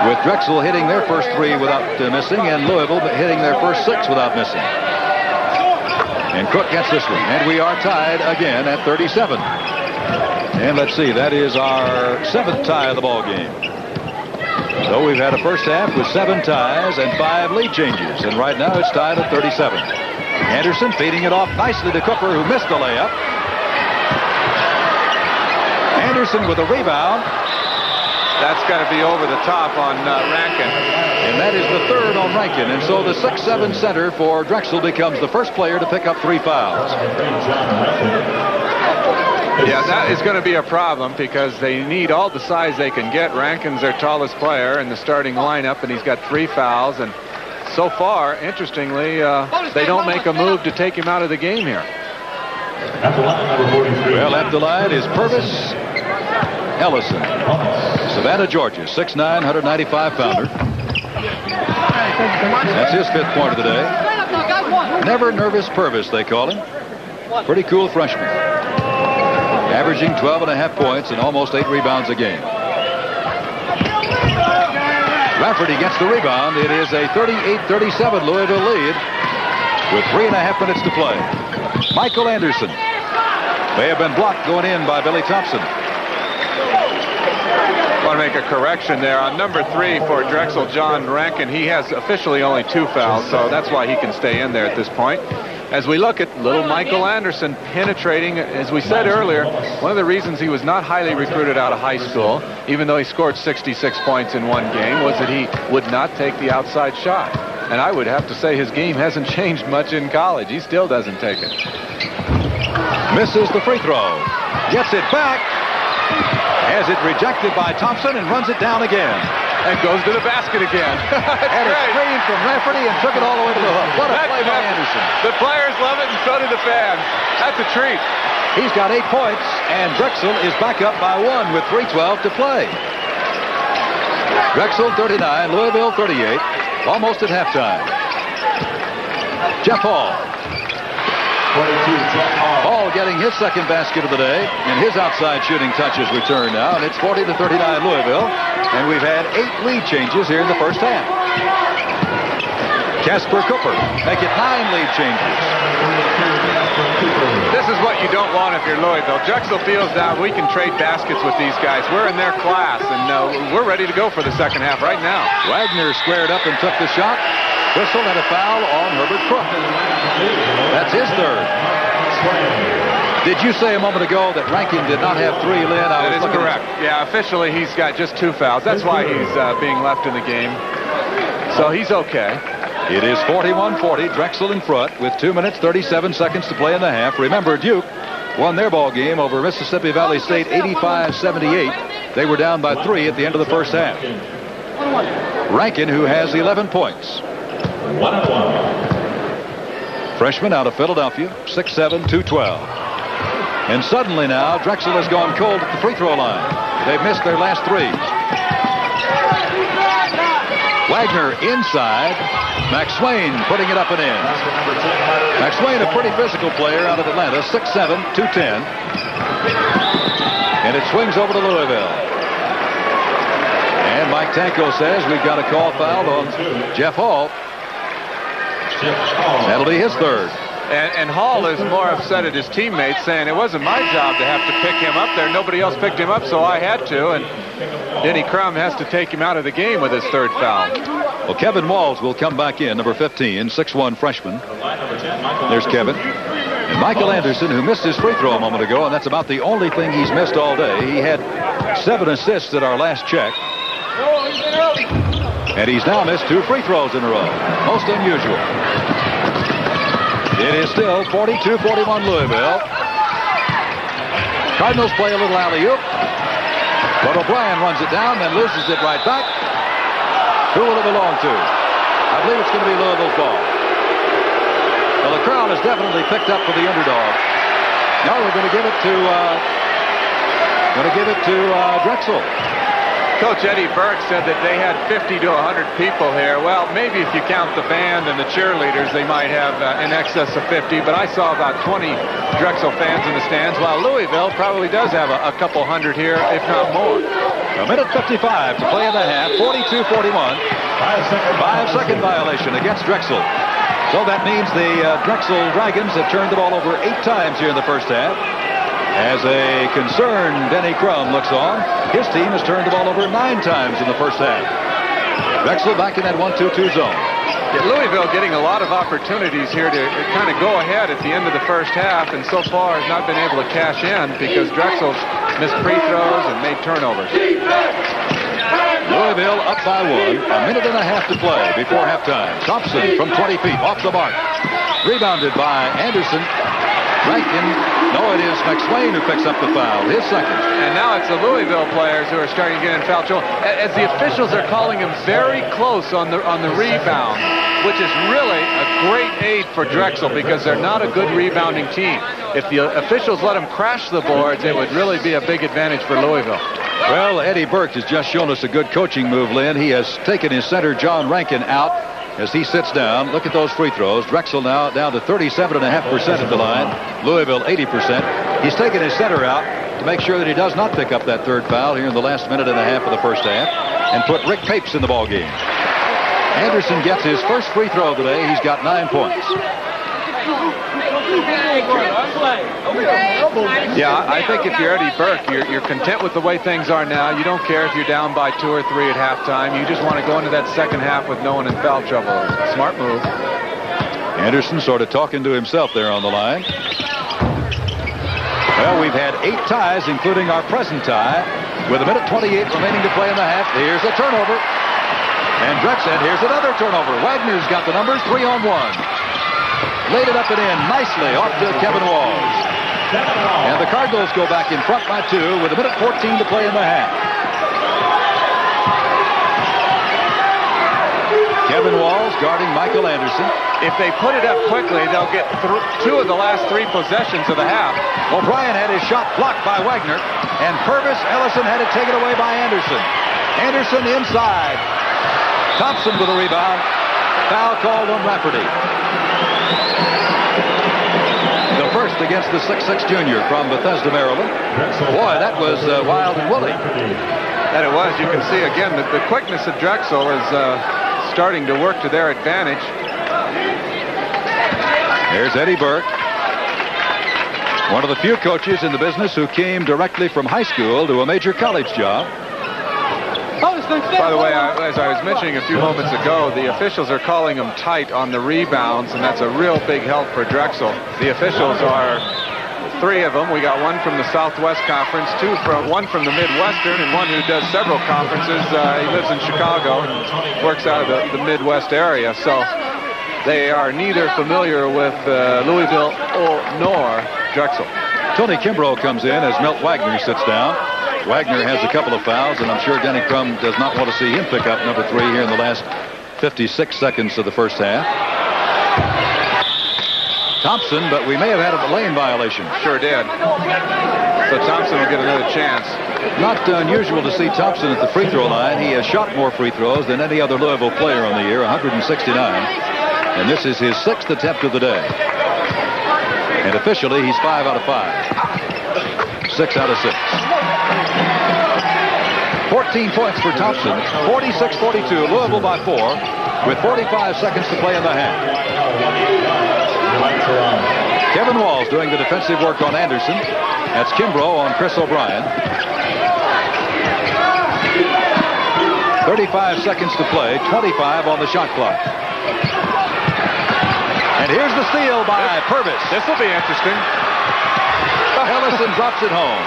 with Drexel hitting their first 3 without missing, and Louisville hitting their first 6 without missing. And Crook gets this one, and we are tied again at 37. And let's see, that is our 7th tie of the ball game. So we've had a first half with 7 ties and 5 lead changes, and right now it's tied at 37. Anderson feeding it off nicely to Cooper, who missed the layup. Anderson with a rebound. That's got to be over the top on Rankin. And that is the 3rd on Rankin. And so the 6'7" center for Drexel becomes the first player to pick up 3 fouls. Yeah, that is going to be a problem, because they need all the size they can get. Rankin's their tallest player in the starting lineup, and he's got 3 fouls. And so far, interestingly, they don't make a move to take him out of the game here. Well, at the line is Purvis Ellison, Savannah, Georgia, 6'9", 195-pounder. That's his 5th point of the day. Never Nervous Purvis, they call him. Pretty cool freshman. Averaging 12.5 points and almost 8 rebounds a game. Rafferty gets the rebound. It is a 38-37 Louisville lead with 3.5 minutes to play. Michael Anderson may have been blocked going in by Billy Thompson. I want to make a correction there. On number 3 for Drexel, John Rankin, he has officially only 2 fouls, so that's why he can stay in there at this point. As we look at little Michael Anderson penetrating, as we said earlier, one of the reasons he was not highly recruited out of high school, even though he scored 66 points in one game, was that he would not take the outside shot. And I would have to say his game hasn't changed much in college. He still doesn't take it. Misses the free throw. Gets it back. Has it rejected by Thompson and runs it down again. And goes to the basket again. Had a screen from Rafferty and took it all the way to the hook. What a play by Anderson. The players love it, and so do the fans. That's a treat. He's got 8 points, and Drexel is back up by 1 with 3:12 to play. Drexel 39, Louisville 38, almost at halftime. Jeff Hall. Hall getting his second basket of the day, and his outside shooting touches return now, and it's 40-39 Louisville, and we've had 8 lead changes here in the first half. Casper Cooper make it 9 lead changes. This is what you don't want if you're Louisville. Drexel feels now we can trade baskets with these guys. We're in their class, and we're ready to go for the second half right now. Wagner squared up and took the shot. Whistle and a foul on Herbert Crook. That's his third. Did you say a moment ago that Rankin did not have 3, Lynn? That is correct. Yeah, officially he's got just 2 fouls. That's why he's being left in the game. So he's okay. It is 41-40, Drexel in front with 2 minutes, 37 seconds to play in the half. Remember, Duke won their ball game over Mississippi Valley State 85-78. They were down by 3 at the end of the first half. Rankin, who has 11 points. 1-1. Freshman out of Philadelphia, 6'7", 212. And suddenly now, Drexel has gone cold at the free throw line. They've missed their last 3. Wagner inside. Max Swain putting it up and in. Max Swain, a pretty physical player out of Atlanta, 6'7", 210. And it swings over to Louisville. And Mike Tanko says we've got a call foul on Jeff Hall. That'll be his third. And Hall is more upset at his teammates, saying it wasn't my job to have to pick him up there. Nobody else picked him up, so I had to. And Denny Crum has to take him out of the game with his third foul. Well, Kevin Walls will come back in, number 15, 6'1" freshman. There's Kevin. And Michael Anderson, who missed his free throw a moment ago, and that's about the only thing he's missed all day. He had 7 assists at our last check. And he's now missed 2 free throws in a row. Most unusual. It is still 42-41 Louisville. Cardinals play a little alley-oop. But O'Brien runs it down, then loses it right back. Who will it belong to? I believe it's going to be Louisville's ball. Well, the crowd has definitely picked up for the underdog. Now we're going to give it to Drexel. Coach Eddie Burke said that they had 50 to 100 people here. Well, maybe if you count the band and the cheerleaders, they might have in excess of 50. But I saw about 20 Drexel fans in the stands, while Louisville probably does have a couple hundred here, if not more. A minute 55 to play in the half, 42-41. 5-second violation against Drexel. So that means the Drexel Dragons have turned the ball over 8 times here in the first half. As a concerned Denny Crum looks on, his team has turned the ball over 9 times in the first half. Drexel back in that 1-2-2 zone. Yeah, Louisville getting a lot of opportunities here to kind of go ahead at the end of the first half, and so far has not been able to cash in because Drexel's missed free throws and made turnovers. Louisville up by 1, a minute and a half to play before halftime. Thompson from 20 feet off the mark. Rebounded by Anderson. Rankin. No, it is McSwain who picks up the foul, his second. And now it's the Louisville players who are starting to get in foul trouble, as the officials are calling him very close on the rebound, which is really a great aid for Drexel because they're not a good rebounding team. If the officials let them crash the boards, it would really be a big advantage for Louisville. Well, Eddie Burke has just shown us a good coaching move, Lynn. He has taken his center, John Rankin, out as he sits down. Look at those free throws. Drexel now down to 37.5% at the line. Louisville 80%. He's taken his center out to make sure that he does not pick up that third foul here in the last minute and a half of the first half and put Rick Papes in the ball game. Anderson gets his first free throw of the day. He's got 9 points. Yeah, I think if you're Eddie Burke, you're content with the way things are now. You don't care if you're down by 2 or 3 at halftime. You just want to go into that second half with no one in foul trouble. Smart move. Anderson sort of talking to himself there on the line. Well, we've had 8 ties, including our present tie, with a minute 28 remaining to play in the half. Here's a turnover. And Drexel, here's another turnover. Wagner's got the numbers, 3-on-1. Laid it up and in nicely off to Kevin Walls. And the Cardinals go back in front by 2 with a minute 14 to play in the half. Kevin Walls guarding Michael Anderson. If they put it up quickly, they'll get 2 of the last 3 possessions of the half. O'Brien had his shot blocked by Wagner, and Purvis Ellison had it taken away by Anderson. Anderson inside. Thompson with a rebound. Foul called on Rafferty. first against the 6'6 junior from Bethesda, Maryland. Boy, that was wild and woolly. That it was. You can see again that the quickness of Drexel is starting to work to their advantage. There's Eddie Burke, one of the few coaches in the business who came directly from high school to a major college job. By the way, as I was mentioning a few moments ago, the officials are calling them tight on the rebounds, and that's a real big help for Drexel. The officials are 3 of them. We got one from the Southwest Conference, one from the Midwestern, and one who does several conferences. He lives in Chicago and works out of the Midwest area. So they are neither familiar with Louisville nor Drexel. Tony Kimbrough comes in as Milt Wagner sits down. Wagner has a couple of fouls, and I'm sure Denny Crum does not want to see him pick up number 3 here in the last 56 seconds of the first half. Thompson, but we may have had a lane violation. Sure did. So Thompson will get another chance. Not unusual to see Thompson at the free throw line. He has shot more free throws than any other Louisville player on the year, 169. And this is his 6th attempt of the day. And officially, he's 5 out of 5. 6 out of 6. 14 points for Thompson. 46-42. Louisville by 4 with 45 seconds to play in the half. Kevin Walls doing the defensive work on Anderson. That's Kimbrough on Chris O'Brien. 35 seconds to play. 25 on the shot clock. And here's the steal by Purvis. This will be interesting. Ellison drops it home.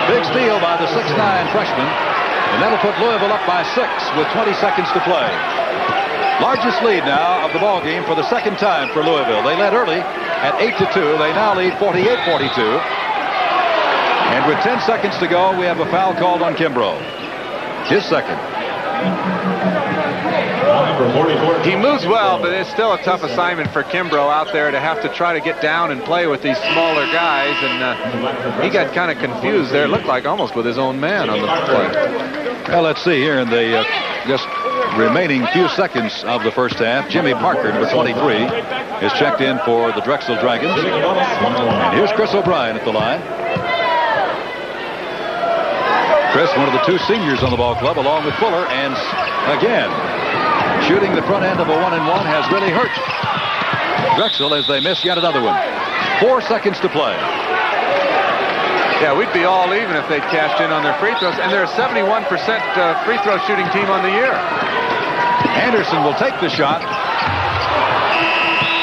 Big steal by the 6'9 freshman. And that'll put Louisville up by 6 with 20 seconds to play. Largest lead now of the ball game for the second time for Louisville. They led early at 8-2. They now lead 48-42. And with 10 seconds to go, we have a foul called on Kimbrough. His second. He moves well, but it's still a tough assignment for Kimbrough out there to have to try to get down and play with these smaller guys. And he got kind of confused there. It looked like almost with his own man on the play. Well, let's see here in the just remaining few seconds of the first half. Jimmy Parker, number 23, is checked in for the Drexel Dragons. And here's Chris O'Brien at the line. Chris, one of the 2 seniors on the ball club, along with Fuller, and again, shooting the front end of a 1-and-1 has really hurt Drexel as they miss yet another one. 4 seconds to play. Yeah, we'd be all even if they'd cashed in on their free throws, and they're a 71% free throw shooting team on the year. Anderson will take the shot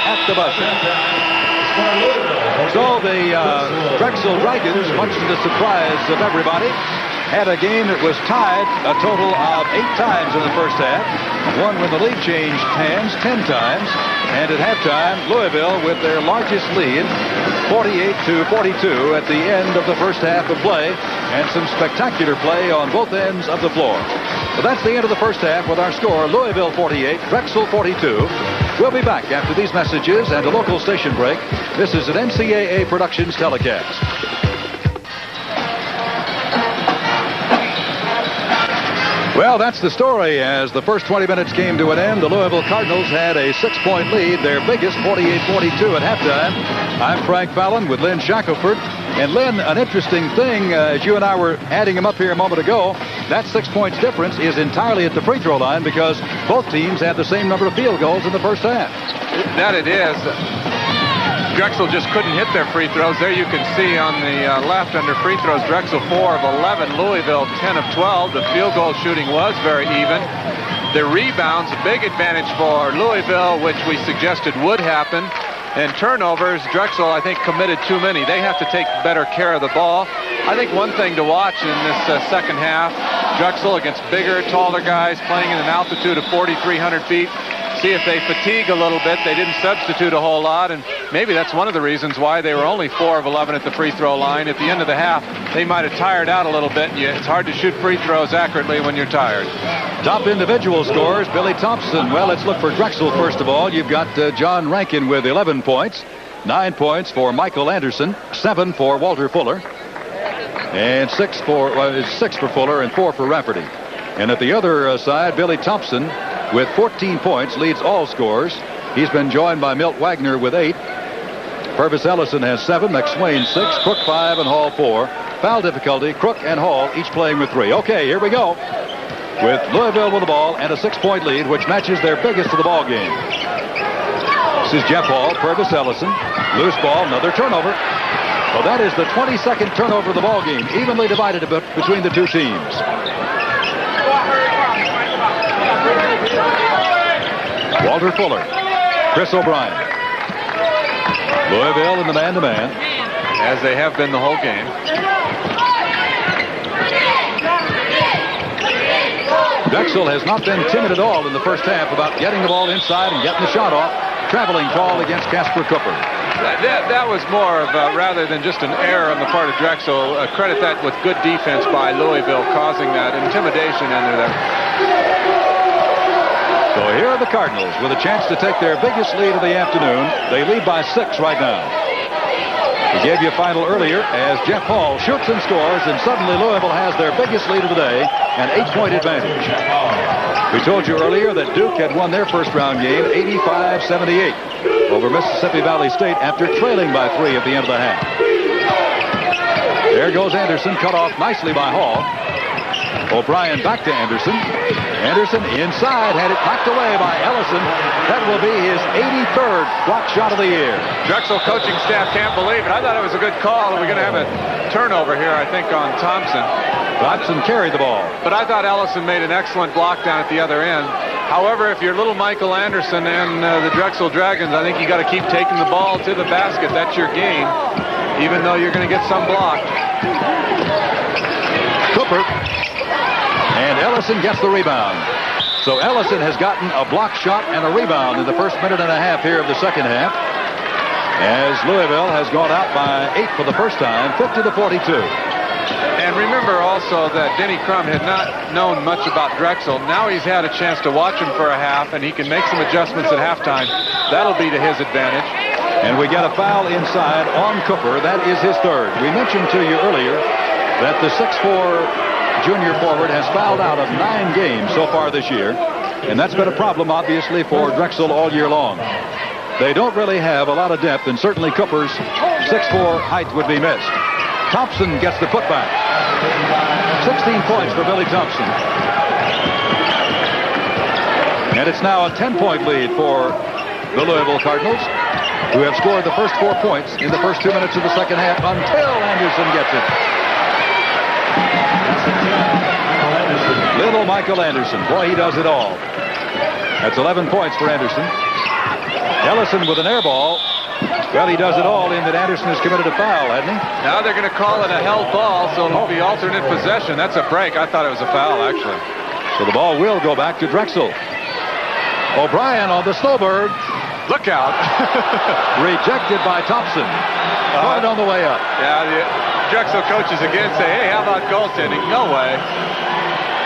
at the buzzer. So the Drexel Dragons, much to the surprise of everybody, had a game that was tied a total of 8 times in the first half. Won when the lead changed hands 10 times. And at halftime, Louisville with their largest lead, 48-42 at the end of the first half of play. And some spectacular play on both ends of the floor. So that's the end of the first half with our score, Louisville 48, Drexel 42. We'll be back after these messages and a local station break. This is an NCAA Productions telecast. Well, that's the story. As the first 20 minutes came to an end, the Louisville Cardinals had a 6-point lead, their biggest, 48-42 at halftime. I'm Frank Fallon with Lynn Shackelford. And Lynn, an interesting thing, as you and I were adding them up here a moment ago, that 6 points difference is entirely at the free throw line because both teams had the same number of field goals in the first half. That it is. Drexel just couldn't hit their free throws. There you can see on the left under free throws, Drexel 4 of 11, Louisville 10 of 12. The field goal shooting was very even. The rebounds, a big advantage for Louisville, which we suggested would happen. And turnovers, Drexel, I think, committed too many. They have to take better care of the ball. I think one thing to watch in this second half, Drexel against bigger, taller guys playing in an altitude of 4,300 feet. See if they fatigue a little bit. They didn't substitute a whole lot, and maybe that's one of the reasons why they were only 4 of 11 at the free throw line. At the end of the half, they might have tired out a little bit. It's hard to shoot free throws accurately when you're tired. Top individual scores, Billy Thompson. Well, let's look for Drexel first of all. You've got John Rankin with 11 points, 9 points for Michael Anderson, 7 for Walter Fuller, and 6 for Fuller and 4 for Rafferty. And at the other side, Billy Thompson with 14 points leads all scorers. He's been joined by Milt Wagner with 8. Purvis Ellison has 7, McSwain 6, Crook 5, and Hall 4. Foul difficulty, Crook and Hall each playing with 3. Okay, here we go. With Louisville with the ball and a 6-point lead, which matches their biggest of the ball game. This is Jeff Hall, Purvis Ellison. Loose ball, another turnover. Well, that is the 22nd turnover of the ball game, evenly divided a bit between the two teams. Walter Fuller, Chris O'Brien. Louisville in the man-to-man. As they have been the whole game. Drexel has not been timid at all in the first half about getting the ball inside and getting the shot off. Traveling call against Casper Cooper. That was more of rather than just an error on the part of Drexel. Credit that with good defense by Louisville, causing that intimidation under there. So here are the Cardinals with a chance to take their biggest lead of the afternoon. They lead by 6 right now. We gave you a final earlier as Jeff Hall shoots and scores, and suddenly Louisville has their biggest lead of the day, an 8-point advantage. We told you earlier that Duke had won their first-round game 85-78 over Mississippi Valley State after trailing by 3 at the end of the half. There goes Anderson, cut off nicely by Hall. O'Brien back to Anderson. Anderson inside, had it knocked away by Ellison. That will be his 83rd block shot of the year. Drexel coaching staff can't believe it. I thought it was a good call. We're going to have a turnover here, I think, on Thompson. Thompson carried the ball. But I thought Ellison made an excellent block down at the other end. However, if you're little Michael Anderson and the Drexel Dragons, I think you got to keep taking the ball to the basket. That's your game, even though you're going to get some blocked. Cooper. And Ellison gets the rebound. So Ellison has gotten a block shot and a rebound in the first minute and a half here of the second half, as Louisville has gone out by 8 for the first time, 50-42. And remember also that Denny Crum had not known much about Drexel. Now he's had a chance to watch him for a half, and he can make some adjustments at halftime. That'll be to his advantage. And we get a foul inside on Cooper. That is his 3rd. We mentioned to you earlier that the 6'4" junior forward has fouled out of 9 games so far this year, and that's been a problem, obviously, for Drexel all year long. They don't really have a lot of depth, and certainly Cooper's 6'4" height would be missed. Thompson gets the putback. 16 points for Billy Thompson. And it's now a 10-point lead for the Louisville Cardinals, who have scored the first 4 points in the first 2 minutes of the second half until Anderson gets it. Little Michael Anderson. Boy, he does it all. That's 11 points for Anderson. Ellison with an air ball. Well, he does it all in that Anderson has committed a foul, hasn't he? Now they're going to call it a held ball, so it'll be alternate possession. That's a break. I thought it was a foul, actually. So the ball will go back to Drexel. O'Brien on the snowbird. Look out. Rejected by Thompson. Caught it on the way up. Yeah, the Drexel coaches again say, hey, how about goaltending? No way.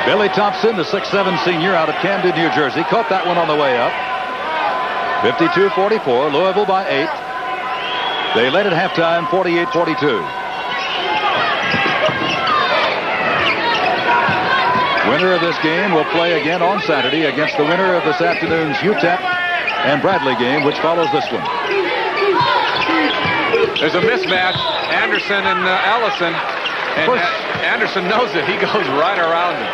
Billy Thompson, the 6'7" senior out of Camden, New Jersey, caught that one on the way up. 52-44, Louisville by 8. They led at halftime 48-42. Winner of this game will play again on Saturday against the winner of this afternoon's UTEP and Bradley game, which follows this one. There's a mismatch, Anderson and Ellison, and Anderson knows it. He goes right around him.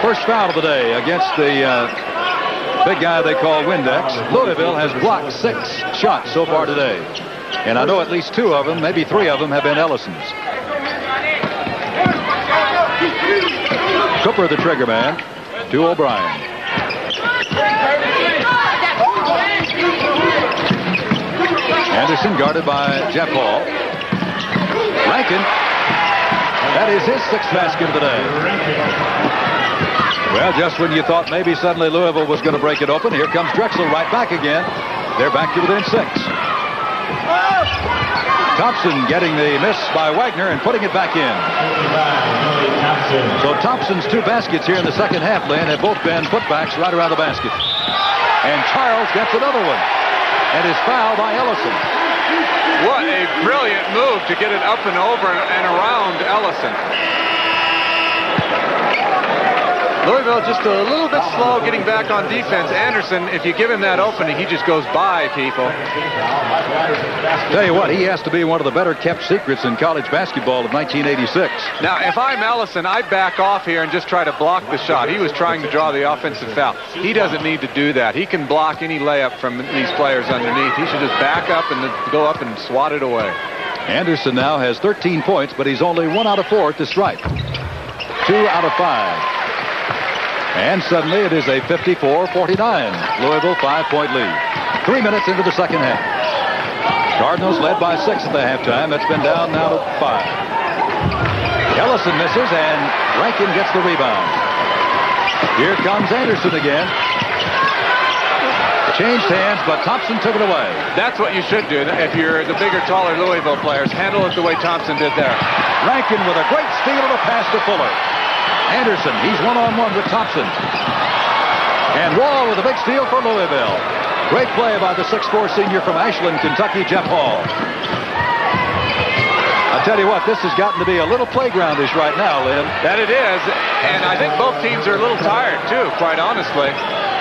First foul of the day against the big guy they call Windex. Louisville has blocked 6 shots so far today. And I know at least 2 of them, maybe 3 of them, have been Ellison's. Cooper, the trigger man, to O'Brien. Anderson guarded by Jeff Hall. Rankin. That is his 6th basket of the day. Well, just when you thought maybe suddenly Louisville was going to break it open, here comes Drexel right back again. They're back to within 6. Thompson getting the miss by Wagner and putting it back in. So Thompson's 2 baskets here in the second half, Lynn, have both been putbacks right around the basket. And Charles gets another one. And is fouled by Ellison. What a brilliant move to get it up and over and around Ellison. Louisville just a little bit slow getting back on defense. Anderson, if you give him that opening, he just goes by people. Tell you what, he has to be one of the better kept secrets in college basketball of 1986. Now, if I'm Ellison, I'd back off here and just try to block the shot. He was trying to draw the offensive foul. He doesn't need to do that. He can block any layup from these players underneath. He should just back up and go up and swat it away. Anderson now has 13 points, but he's only 1 out of 4 at the stripe. 2 out of 5. And suddenly it is a 54-49 Louisville 5-point lead. 3 minutes into the second half. Cardinals led by 6 at the halftime. It's been down now to 5. Ellison misses, and Rankin gets the rebound. Here comes Anderson again. Changed hands, but Thompson took it away. That's what you should do if you're the bigger, taller Louisville players. Handle it the way Thompson did there. Rankin with a great steal and a pass to Fuller. Anderson, he's one-on-one with Thompson. And Wall with a big steal for Louisville. Great play by the 6'4 senior from Ashland, Kentucky, Jeff Hall. I tell you what, this has gotten to be a little playgroundish right now, Lynn. That it is, and I think both teams are a little tired, too, quite honestly.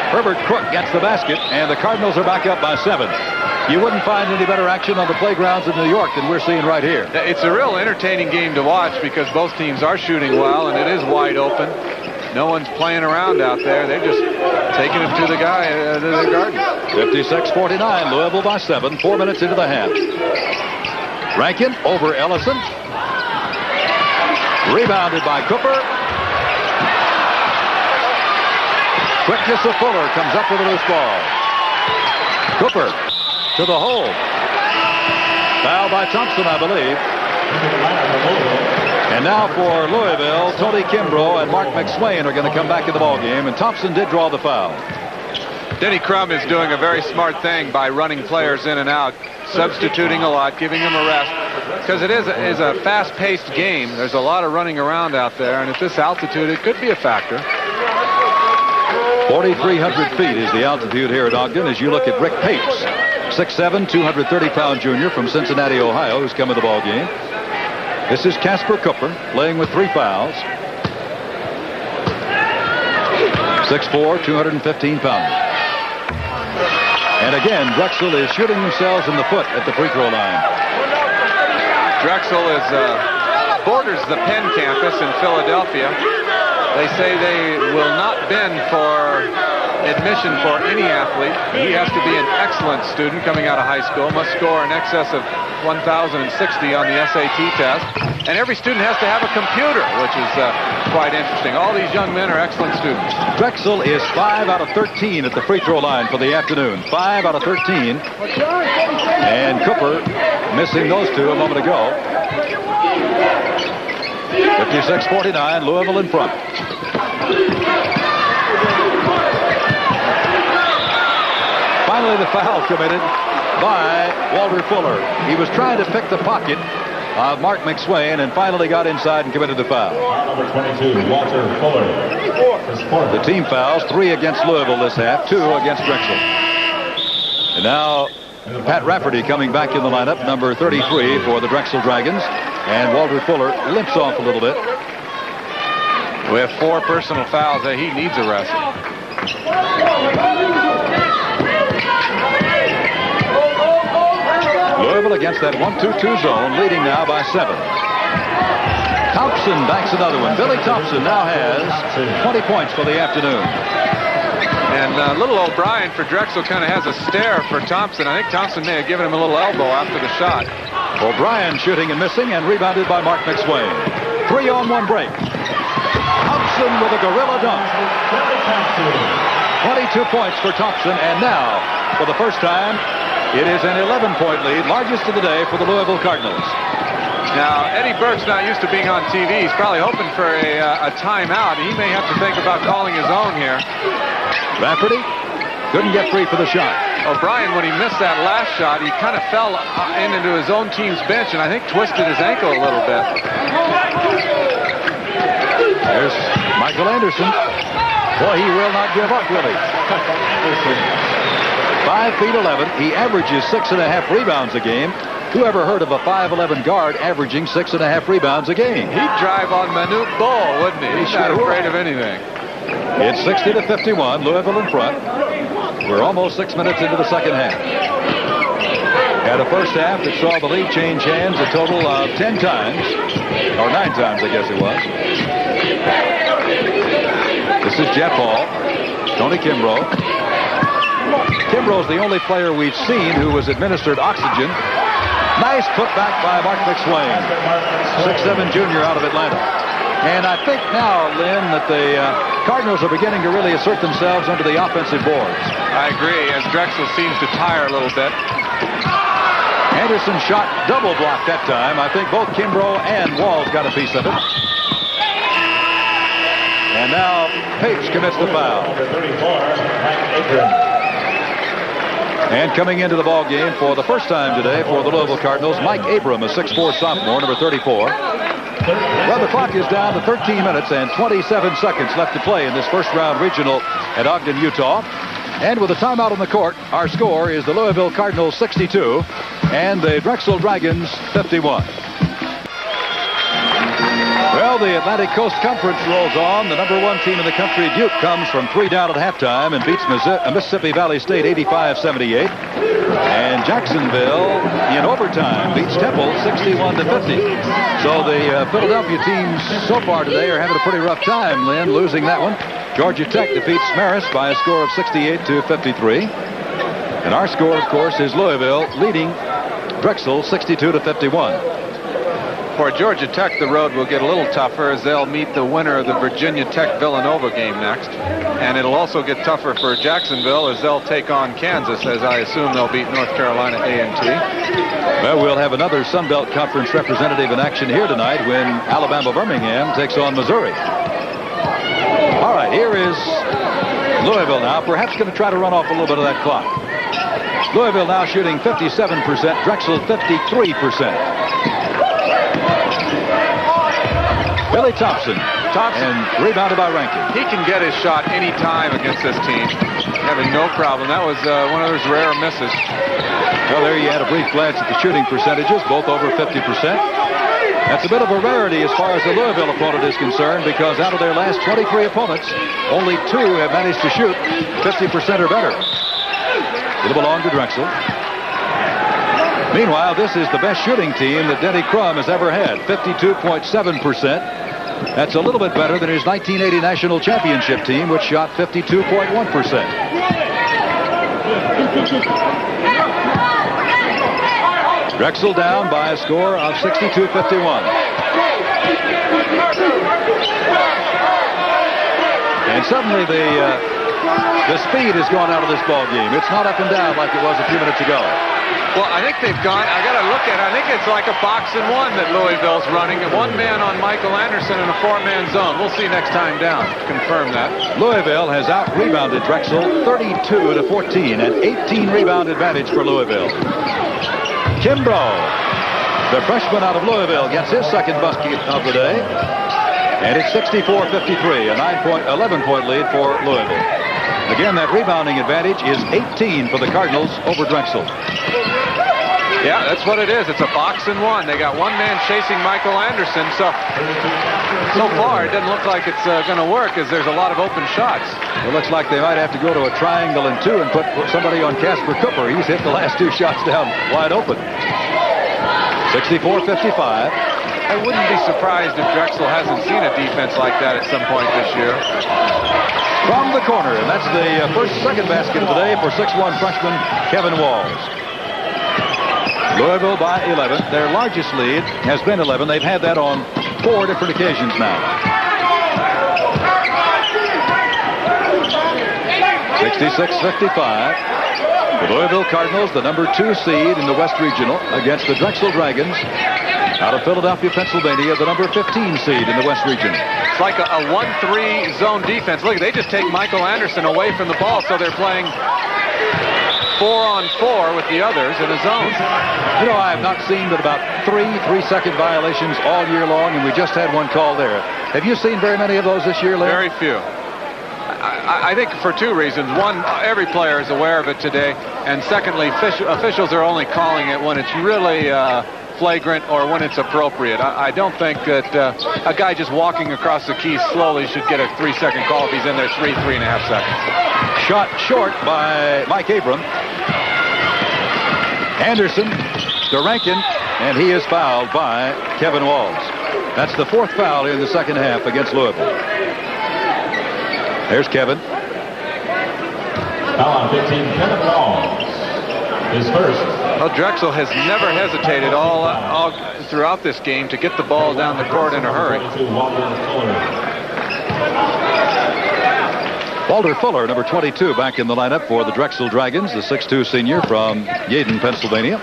Herbert Crook gets the basket, and the Cardinals are back up by 7. You wouldn't find any better action on the playgrounds in New York than we're seeing right here. It's a real entertaining game to watch because both teams are shooting well, and it is wide open. No one's playing around out there. They're just taking it to the guy to the garden. 56-49, Louisville by 7, 4 minutes into the half. Rankin over Ellison. Rebounded by Cooper. Quickness of Fuller comes up with a loose ball. Cooper to the hole. Foul by Thompson, I believe. And now for Louisville, Tony Kimbrough and Mark McSwain are going to come back in the ballgame, and Thompson did draw the foul. Denny Crum is doing a very smart thing by running players in and out, substituting a lot, giving them a rest, because it is a fast-paced game. There's a lot of running around out there, and at this altitude, it could be a factor. 4,300 feet is the altitude here at Ogden as you look at Rick Papes, 6'7", 230-pound junior from Cincinnati, Ohio, who's come in the ball game. This is Casper Cooper playing with 3 fouls. 6'4", 215 pounds. And again, Drexel is shooting themselves in the foot at the free throw line. Drexel borders the Penn campus in Philadelphia. They say they will not bend for admission for any athlete. He has to be an excellent student coming out of high school, must score in excess of 1,060 on the SAT test. And every student has to have a computer, which is quite interesting. All these young men are excellent students. Drexel is 5 out of 13 at the free throw line for the afternoon. 5 out of 13. And Cooper missing those 2 a moment ago. 56-49, Louisville in front. Finally, the foul committed by Walter Fuller. He was trying to pick the pocket of Mark McSwain and finally got inside and committed the foul. Number 22, Walter Fuller. The team fouls, 3 against Louisville this half, 2 against Drexel. And now Pat Rafferty coming back in the lineup, number 33 for the Drexel Dragons. And Walter Fuller limps off a little bit. We have 4 personal fouls that he needs a rest. Louisville against that 1-2-2 zone, leading now by 7. Thompson banks another one. Billy Thompson now has 20 points for the afternoon. And little O'Brien for Drexel kind of has a stare for Thompson. I think Thompson may have given him a little elbow after the shot. O'Brien shooting and missing, and rebounded by Mark McSwain. 3-on-1 break. Thompson with a gorilla dunk. 22 points for Thompson, and now, for the first time, it is an 11-point lead, largest of the day for the Louisville Cardinals. Now, Eddie Burke's not used to being on TV. He's probably hoping for a timeout. He may have to think about calling his own here. Rafferty couldn't get free for the shot. O'Brien, when he missed that last shot, he kind of fell into his own team's bench and I think twisted his ankle a little bit. There's Michael Anderson. Boy, he will not give up, will he? 5'11". He averages 6.5 rebounds a game. Who ever heard of a 5'11 guard averaging 6.5 rebounds a game? He'd drive on Manute Bol, wouldn't he? He's not afraid of anything. It's 60-51, Louisville in front. We're almost 6 minutes into the second half. Had a first half that saw the league change hands a total of 10 times, or 9 times, I guess it was. This is Jeff Hall, Tony Kimbrough. Kimbrough's the only player we've seen who was administered oxygen. Nice putback by Mark McSwain, 6'7" junior out of Atlanta. And I think now, Lynn, that the Cardinals are beginning to really assert themselves under the offensive boards. I agree, as Drexel seems to tire a little bit. Anderson shot double block that time. I think both Kimbrough and Walls got a piece of it. And now Pates commits the foul. And coming into the ball game for the first time today for the Louisville Cardinals, Mike Abram, a 6'4" sophomore, number 34. Well, the clock is down to 13 minutes and 27 seconds left to play in this first-round regional at Ogden, Utah. And with a timeout on the court, our score is the Louisville Cardinals 62 and the Drexel Dragons 51. Well, the Atlantic Coast Conference rolls on. The number 1 team in the country, Duke, comes from 3 down at halftime and beats Mississippi Valley State 85-78. And Jacksonville, in overtime, beats Temple 61-50. So the Philadelphia teams so far today are having a pretty rough time, Lynn, losing that one. Georgia Tech defeats Marist by a score of 68-53. And our score, of course, is Louisville leading Drexel 62-51. For Georgia Tech, the road will get a little tougher as they'll meet the winner of the Virginia Tech-Villanova game next. And it'll also get tougher for Jacksonville as they'll take on Kansas, as I assume they'll beat North Carolina A&T. Well, we'll have another Sun Belt Conference representative in action here tonight when Alabama-Birmingham takes on Missouri. All right, here is Louisville now, perhaps going to try to run off a little bit of that clock. Louisville now shooting 57%, Drexel 53%. Billy Thompson, and rebounded by Rankin. He can get his shot any time against this team, having no problem. That was one of those rare misses. Well, there you had a brief glance at the shooting percentages, both over 50%. That's a bit of a rarity as far as the Louisville opponent is concerned, because out of their last 23 opponents, only 2 have managed to shoot 50% or better. It'll belong to Drexel. Meanwhile, this is the best shooting team that Denny Crum has ever had, 52.7%. That's a little bit better than his 1980 national championship team, which shot 52.1%. Drexel down by a score of 62-51. And suddenly the speed has gone out of this ball game. It's not up and down like it was a few minutes ago. Well, I think they've gone, I got to look at it. I think it's like a box and one that Louisville's running. 1 man on Michael Anderson in a 4-man zone. We'll see next time down. Confirm that. Louisville has out-rebounded Drexel 32-14, an 18 rebound advantage for Louisville. Kimbrough, the freshman out of Louisville, gets his second basket of the day. And it's 64-53, a 11-point lead for Louisville. Again, that rebounding advantage is 18 for the Cardinals over Drexel. Yeah, that's what it is. It's a box and one. They got 1 man chasing Michael Anderson. So far, it doesn't look like it's going to work, as there's a lot of open shots. It looks like they might have to go to a triangle and 2 and put somebody on Casper Cooper. He's hit the last 2 shots down wide open. 64-55. I wouldn't be surprised if Drexel hasn't seen a defense like that at some point this year. From the corner, and that's the second basket of the day for 6'1" freshman Kevin Walls. Louisville by 11. Their largest lead has been 11. They've had that on 4 different occasions now. 66-55. The Louisville Cardinals, the number 2 seed in the West Regional, against the Drexel Dragons out of Philadelphia, Pennsylvania, the number 15 seed in the West Regional. It's like a 1-3 zone defense. Look, they just take Michael Anderson away from the ball, so they're playing 4-on-4 with the others in a zone. You know, I have not seen but about 3 3-second violations all year long, and we just had one call there. Have you seen very many of those this year, Larry? Very few. I think for 2 reasons. One, every player is aware of it today, and secondly, officials are only calling it when it's really flagrant or when it's appropriate. I don't think that a guy just walking across the key slowly should get a 3-second call if he's in there 3.5 seconds. Shot short by Mike Abram. Anderson to Rankin, and he is fouled by Kevin Walls. That's the 4th foul in the second half against Louisville. There's Kevin. Foul on 15, Kevin Walls. His first. Well, Drexel has never hesitated all throughout this game to get the ball down the court in a hurry. Walter Fuller, number 22, back in the lineup for the Drexel Dragons, the 6'2 senior from Yeadon, Pennsylvania.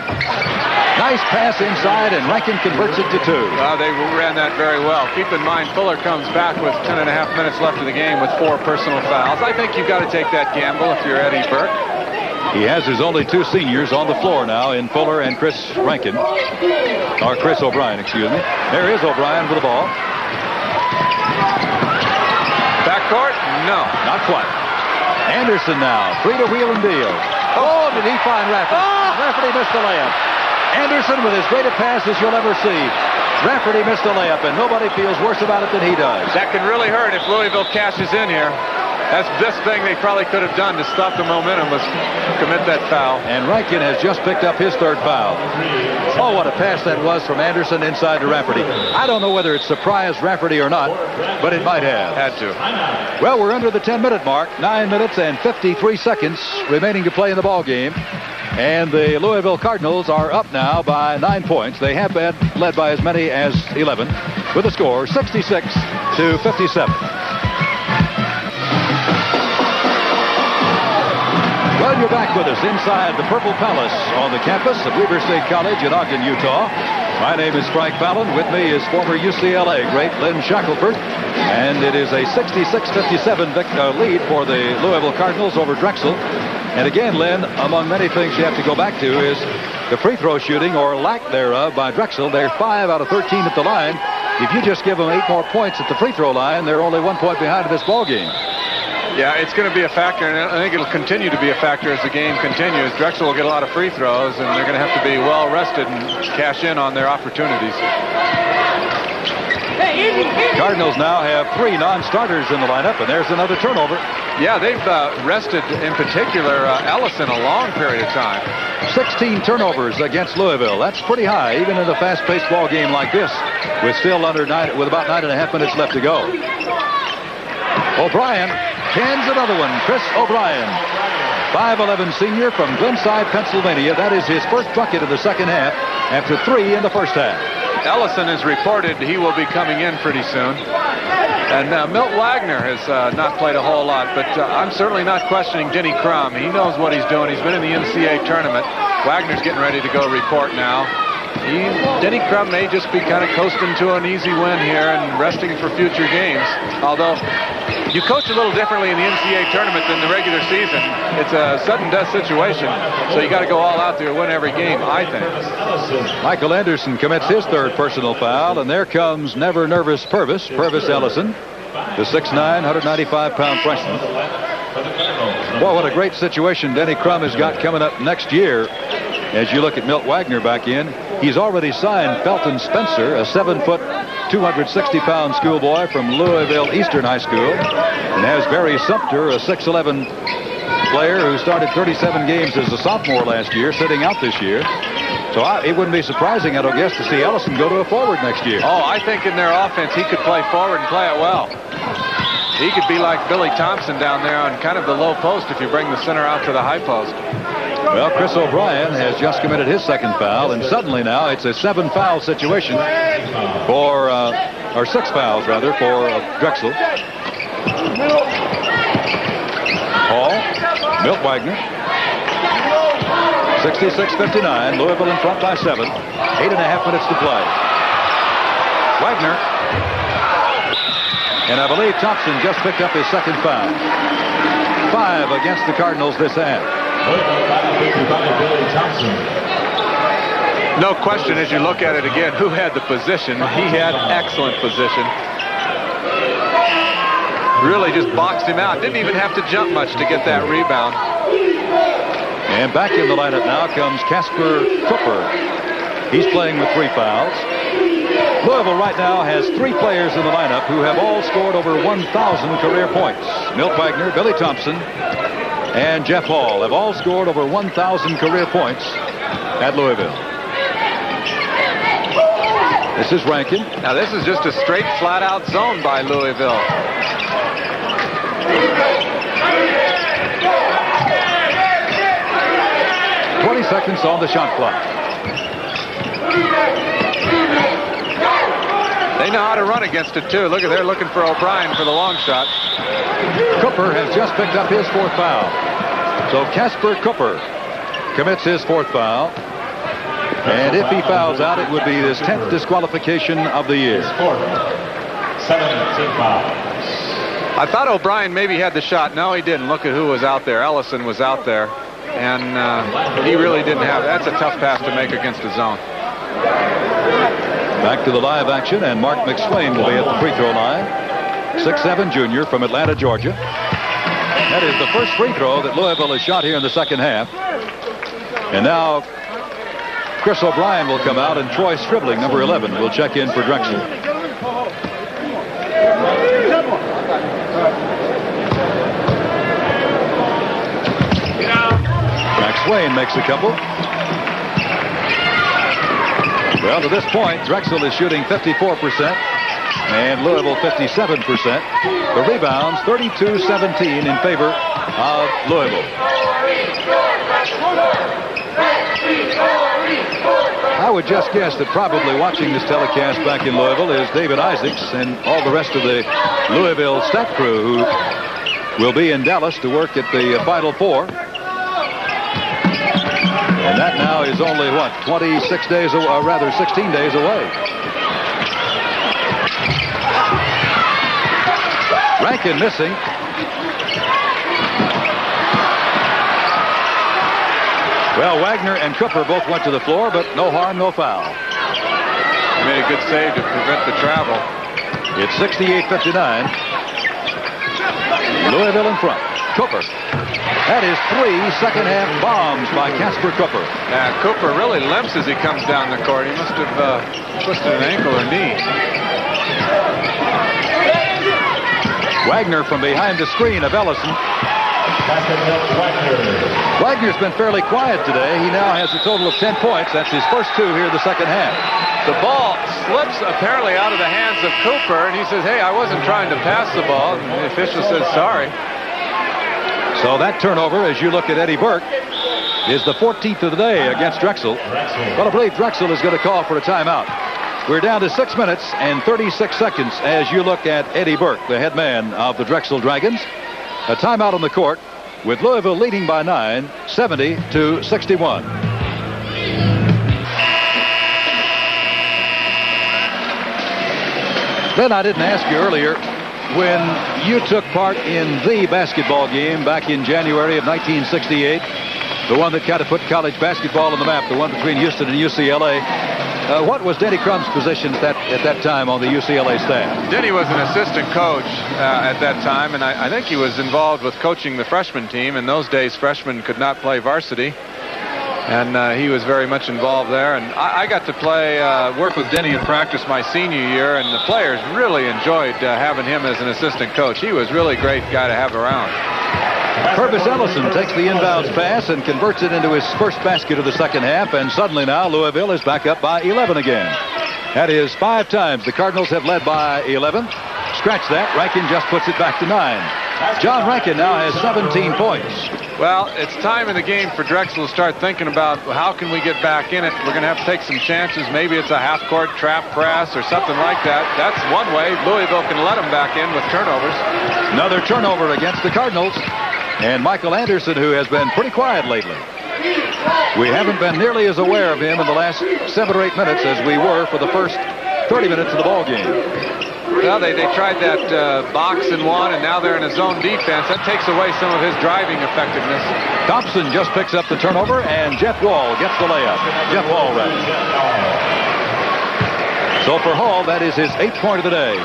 Nice pass inside, and Rankin converts it to 2. They ran that very well. Keep in mind, Fuller comes back with 10.5 minutes left of the game with 4 personal fouls. I think you've got to take that gamble if you're Eddie Burke. He has his only 2 seniors on the floor now in Fuller and Chris Rankin. Or Chris O'Brien, excuse me. There is O'Brien with the ball. Backcourt? No. Not quite. Anderson now, free to wheel and deal. Oh, did he find Rafferty? Rafferty missed the layup. Anderson with as great a pass as you'll ever see. Rafferty missed the layup, and nobody feels worse about it than he does. That can really hurt if Louisville cashes in here. That's this thing they probably could have done to stop the momentum was commit that foul. And Rankin has just picked up his 3rd foul. Oh, what a pass that was from Anderson inside to Rafferty. I don't know whether it surprised Rafferty or not, but it might have. Had to. Well, we're under the 10-minute mark. 9 minutes and 53 seconds remaining to play in the ball game. And the Louisville Cardinals are up now by 9 points. They have been led by as many as 11 with a score 66-57. Well, you're back with us inside the Purple Palace on the campus of Weber State College in Ogden, Utah. My name is Frank Fallon. With me is former UCLA great Lynn Shackelford. And it is a 66-57 lead for the Louisville Cardinals over Drexel. And again, Lynn, among many things you have to go back to is the free throw shooting or lack thereof by Drexel. They're 5 out of 13 at the line. If you just give them 8 more points at the free throw line, they're only 1 point behind in this ball game. Yeah, it's going to be a factor, and I think it'll continue to be a factor as the game continues. Drexel will get a lot of free throws, and they're going to have to be well rested and cash in on their opportunities. Cardinals now have 3 non-starters in the lineup, and there's another turnover. Yeah, they've rested, in particular, Ellison a long period of time. 16 turnovers against Louisville. That's pretty high, even in a fast-paced ball game like this, with still with about 9.5 minutes left to go. O'Brien cans another one. Chris O'Brien, 5'11 senior from Glenside, Pennsylvania. That is his first bucket of the second half after 3 in the first half. Ellison has reported he will be coming in pretty soon. And Milt Wagner has not played a whole lot, but I'm certainly not questioning Denny Crum. He knows what he's doing. He's been in the NCAA tournament. Wagner's getting ready to go report now. Denny Crum may just be kind of coasting to an easy win here and resting for future games. Although you coach a little differently in the NCAA tournament than the regular season. It's a sudden death situation, so you got to go all out there and win every game, I think. Michael Anderson commits his 3rd personal foul, and there comes never nervous Purvis Ellison, the 6'9", 195-pound freshman. Well, what a great situation Denny Crum has got coming up next year. As you look at Milt Wagner back in, he's already signed Felton Spencer, a 7-foot, 260-pound schoolboy from Louisville Eastern High School, and has Barry Sumter, a 6'11 player who started 37 games as a sophomore last year, sitting out this year. So it wouldn't be surprising, I don't guess, to see Ellison go to a forward next year. Oh, I think in their offense he could play forward and play it well. He could be like Billy Thompson down there on kind of the low post if you bring the center out to the high post. Well, Chris O'Brien has just committed his 2nd foul, and suddenly now it's a 7-foul situation for, or 6 fouls rather, for Drexel. Hall, Milt Wagner. 66-59, Louisville in front by 7. 8.5 minutes to play. Wagner. And I believe Thompson just picked up his 2nd foul. 5 against the Cardinals this half. No question as you look at it again, who had the position? He had excellent position. Really just boxed him out. Didn't even have to jump much to get that rebound. And back in the lineup now comes Casper Cooper. He's playing with 3 fouls. Louisville right now has 3 players in the lineup who have all scored over 1,000 career points. Milt Wagner, Billy Thompson, and Jeff Hall have all scored over 1,000 career points at Louisville. This is Rankin. Now this is just a straight flat-out zone by Louisville. 20 seconds on the shot clock. They know how to run against it, too. Look at, they're looking for O'Brien for the long shot. Cooper has just picked up his 4th foul. So Casper Cooper commits his 4th foul. And if he fouls out, it would be his 10th disqualification of the year. 17 fouls. I thought O'Brien maybe had the shot. No, he didn't. Look at who was out there. Ellison was out there. And he really didn't have it. That's a tough pass to make against a zone. Back to the live action, and Mark McSwain will be at the free throw line. 6'7" junior from Atlanta, Georgia. That is the first free throw that Louisville has shot here in the second half. And now Chris O'Brien will come out, and Troy Stribling, number 11, will check in for Drexel. McSwain makes a couple. Well, to this point, Drexel is shooting 54%, and Louisville 57%. The rebounds, 32-17 in favor of Louisville. I would just guess that probably watching this telecast back in Louisville is David Isaacs and all the rest of the Louisville stat crew who will be in Dallas to work at the Final Four. And that now is only, what, 26 days, or rather 16 days away. Rankin missing. Well, Wagner and Cooper both went to the floor, but no harm, no foul. He made a good save to prevent the travel. It's 68-59. Louisville in front. Cooper. That is 3 second-half bombs by Casper Cooper. Yeah, Cooper really limps as he comes down the court. He must have twisted an ankle or knee. Wagner from behind the screen of Ellison. Wagner's been fairly quiet today. He now has a total of 10 points. That's his first 2 here in the second half. The ball slips apparently out of the hands of Cooper, and he says, hey, I wasn't trying to pass the ball. And the official says, sorry. So that turnover, as you look at Eddie Burke, is the 14th of the day against Drexel. But I believe Drexel is going to call for a timeout. We're down to 6 minutes and 36 seconds as you look at Eddie Burke, the head man of the Drexel Dragons. A timeout on the court with Louisville leading by 9, 70-61. Then I didn't ask you earlier, when you took part in the basketball game back in January of 1968, the one that kind of put college basketball on the map, the one between Houston and UCLA, what was Denny Crum's position at that time on the UCLA staff? Denny was an assistant coach at that time, and I think he was involved with coaching the freshman team. In those days, freshmen could not play varsity, and he was very much involved there. And I got to work with Denny in practice my senior year, and the players really enjoyed having him as an assistant coach. He was really a great guy to have around. Purvis Ellison takes the inbounds pass and converts it into his first basket of the second half, and suddenly now Louisville is back up by 11 again. That is 5 times the Cardinals have led by 11. Scratch that. Rankin just puts it back to 9. John Rankin now has 17 points. Well, it's time in the game for Drexel to start thinking about how can we get back in it. We're going to have to take some chances. Maybe it's a half-court trap press or something like that. That's one way Louisville can let them back in with turnovers. Another turnover against the Cardinals. And Michael Anderson, who has been pretty quiet lately. We haven't been nearly as aware of him in the last 7 or 8 minutes as we were for the first 30 minutes of the ball game. Well, they tried that box and one, and now they're in a zone defense. That takes away some of his driving effectiveness. Thompson just picks up the turnover, and Jeff Wall gets the layup. Jeff Wall, rather. So for Hall, that is his 8th point of the day.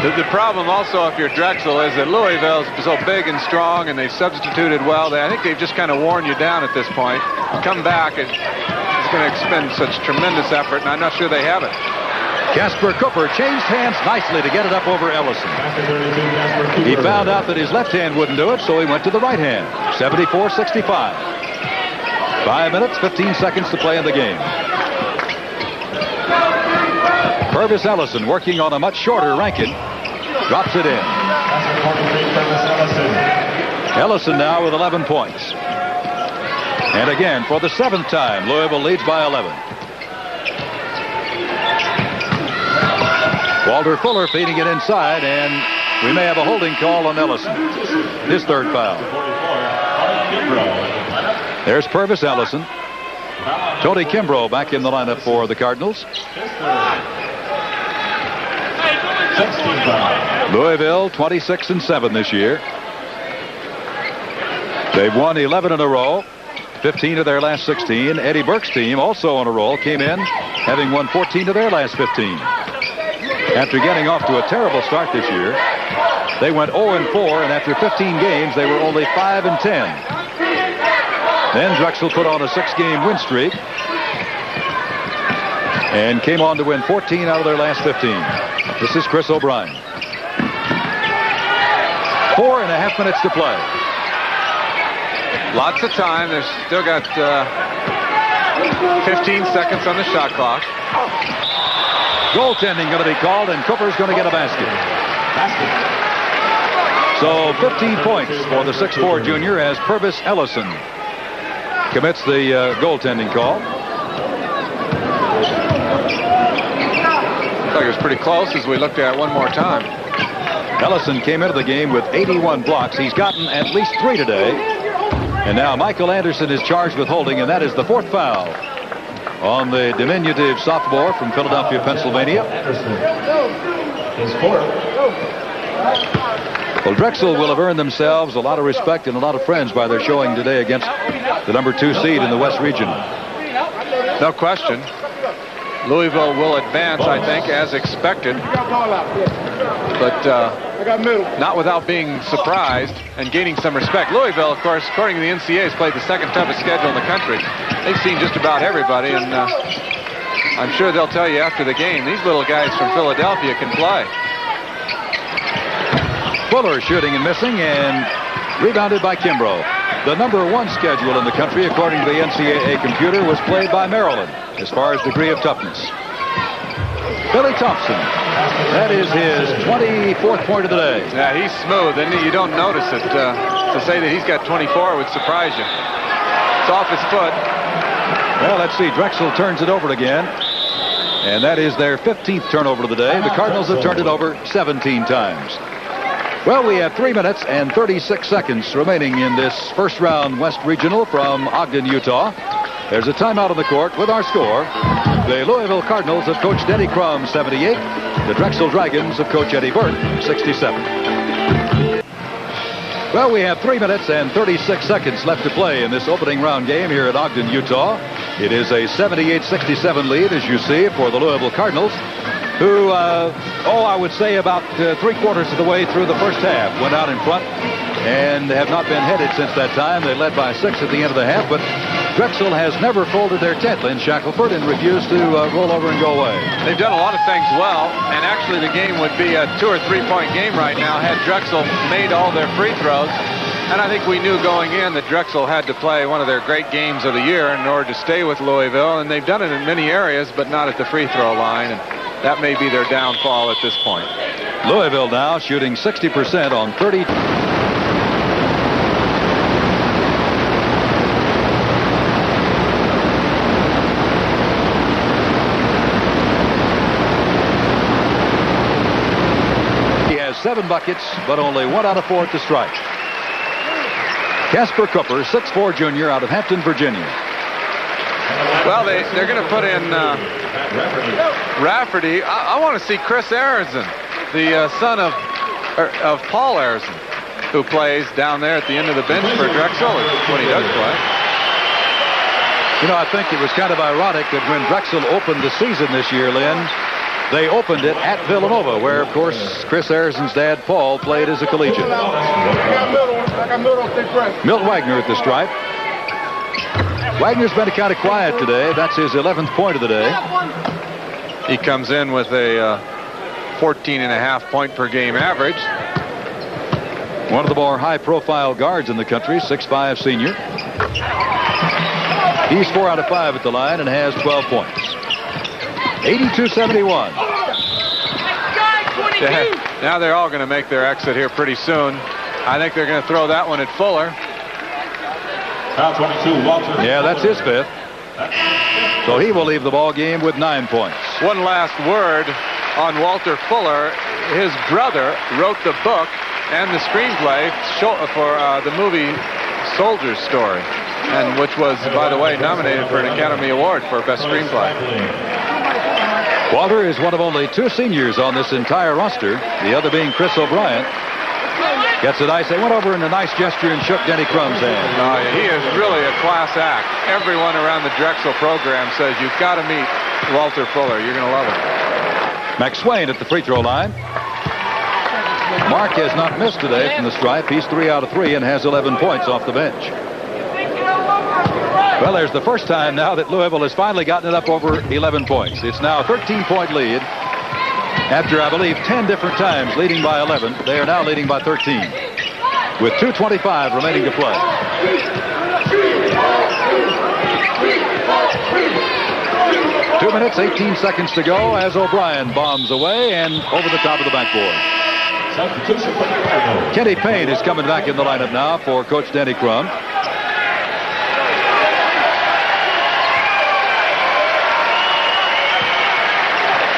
The problem also, if you're Drexel, is that Louisville's so big and strong, and they've substituted well. I think they've just kind of worn you down at this point. Come back, it's going to expend such tremendous effort, and I'm not sure they have it. Casper Cooper changed hands nicely to get it up over Ellison. He found out that his left hand wouldn't do it, so he went to the right hand. 74-65. 5 minutes, 15 seconds to play in the game. Purvis Ellison working on a much shorter Rankin. Drops it in. Ellison now with 11 points. And again, for the 7th time, Louisville leads by 11. Walter Fuller feeding it inside, and we may have a holding call on Ellison. His 3rd foul. There's Purvis Ellison. Tony Kimbrough back in the lineup for the Cardinals. Louisville 26-7 this year. They've won 11 in a row, 15 of their last 16. Eddie Burke's team, also on a roll, came in having won 14 of their last 15. After getting off to a terrible start this year, they went 0-4, and after 15 games, they were only 5-10. Then Drexel put on a 6-game win streak and came on to win 14 out of their last 15. This is Chris O'Brien. 4.5 minutes to play. Lots of time. They've still got 15 seconds on the shot clock. Goaltending going to be called, and Cooper's going to get a basket. So 15 points for the 6'4 junior as Purvis Ellison commits the goaltending call. Looks like it was pretty close as we looked at it one more time. Ellison came into the game with 81 blocks. He's gotten at least 3 today. And now Michael Anderson is charged with holding, and that is the 4th foul on the diminutive sophomore from Philadelphia, Pennsylvania. Well, Drexel will have earned themselves a lot of respect and a lot of friends by their showing today against the number 2 seed in the West Region. No question. Louisville will advance, I think, as expected. But not without being surprised and gaining some respect. Louisville, of course, according to the NCAA, has played the 2nd toughest schedule in the country. They've seen just about everybody, and I'm sure they'll tell you after the game, these little guys from Philadelphia can play. Fuller shooting and missing, and rebounded by Kimbrough. The number 1 schedule in the country, according to the NCAA computer, was played by Maryland as far as degree of toughness. Billy Thompson. That is his 24th point of the day. Yeah, he's smooth, and you don't notice it. To say that he's got 24 would surprise you. It's off his foot. Well, let's see. Drexel turns it over again. And that is their 15th turnover of the day. The Cardinals have turned it over 17 times. Well, we have 3 minutes and 36 seconds remaining in this first round West Regional from Ogden, Utah. There's a timeout on the court with our score. The Louisville Cardinals have coached Eddie Crum, 78. The Drexel Dragons have coached Eddie Burke, 67. Well, we have 3 minutes and 36 seconds left to play in this opening round game here at Ogden, Utah. It is a 78-67 lead, as you see, for the Louisville Cardinals, who, I would say about 3/4 of the way through the first half, went out in front and have not been headed since that time. They led by 6 at the end of the half, but Drexel has never folded their tent, Lynn Shackelford, and refused to roll over and go away. They've done a lot of things well, and actually the game would be a 2 or 3 point game right now had Drexel made all their free throws. And I think we knew going in that Drexel had to play one of their great games of the year in order to stay with Louisville, and they've done it in many areas, but not at the free throw line, and that may be their downfall at this point. Louisville now shooting 60% on 30. He has 7 buckets, but only 1 out of 4 at the strike. Casper Cooper, 6'4 junior out of Hampton, Virginia. Well, they're going to put in Rafferty. I want to see Chris Aronson, the son of Paul Aronson, who plays down there at the end of the bench for Drexel when he does play. You know, I think it was kind of ironic that when Drexel opened the season this year, Lynn, they opened it at Villanova, where, of course, Chris Aronson's dad, Paul, played as a collegiate. Milt Wagner at the stripe. Wagner's been kind of quiet today. That's his 11th point of the day. He comes in with a 14.5 point per game average. One of the more high-profile guards in the country, 6'5" senior. He's 4 out of 5 at the line and has 12 points. 82-71. Now they're all going to make their exit here pretty soon. I think they're going to throw that one at Fuller. Foul 22, Walter. Yeah, that's his 5th. So he will leave the ball game with 9 points. One last word on Walter Fuller. His brother wrote the book and the screenplay for the movie Soldier's Story, and which was, by the way, nominated for an Academy Award for Best Screenplay. Walter is one of only 2 seniors on this entire roster, the other being Chris O'Brien. Gets it ice. They went over in a nice gesture and shook Denny Crum's hand. Oh, yeah, he is really a class act. Everyone around the Drexel program says you've got to meet Walter Fuller. You're going to love him. McSwain at the free throw line. Mark has not missed today from the stripe. He's 3 out of 3 and has 11 points off the bench. Well, there's the first time now that Louisville has finally gotten it up over 11 points. It's now a 13-point lead. After, I believe, 10 different times leading by 11, they are now leading by 13. With 2:25 remaining to play. Two minutes, 18 seconds to go as O'Brien bombs away and over the top of the backboard. Kenny Payne is coming back in the lineup now for Coach Denny Crum.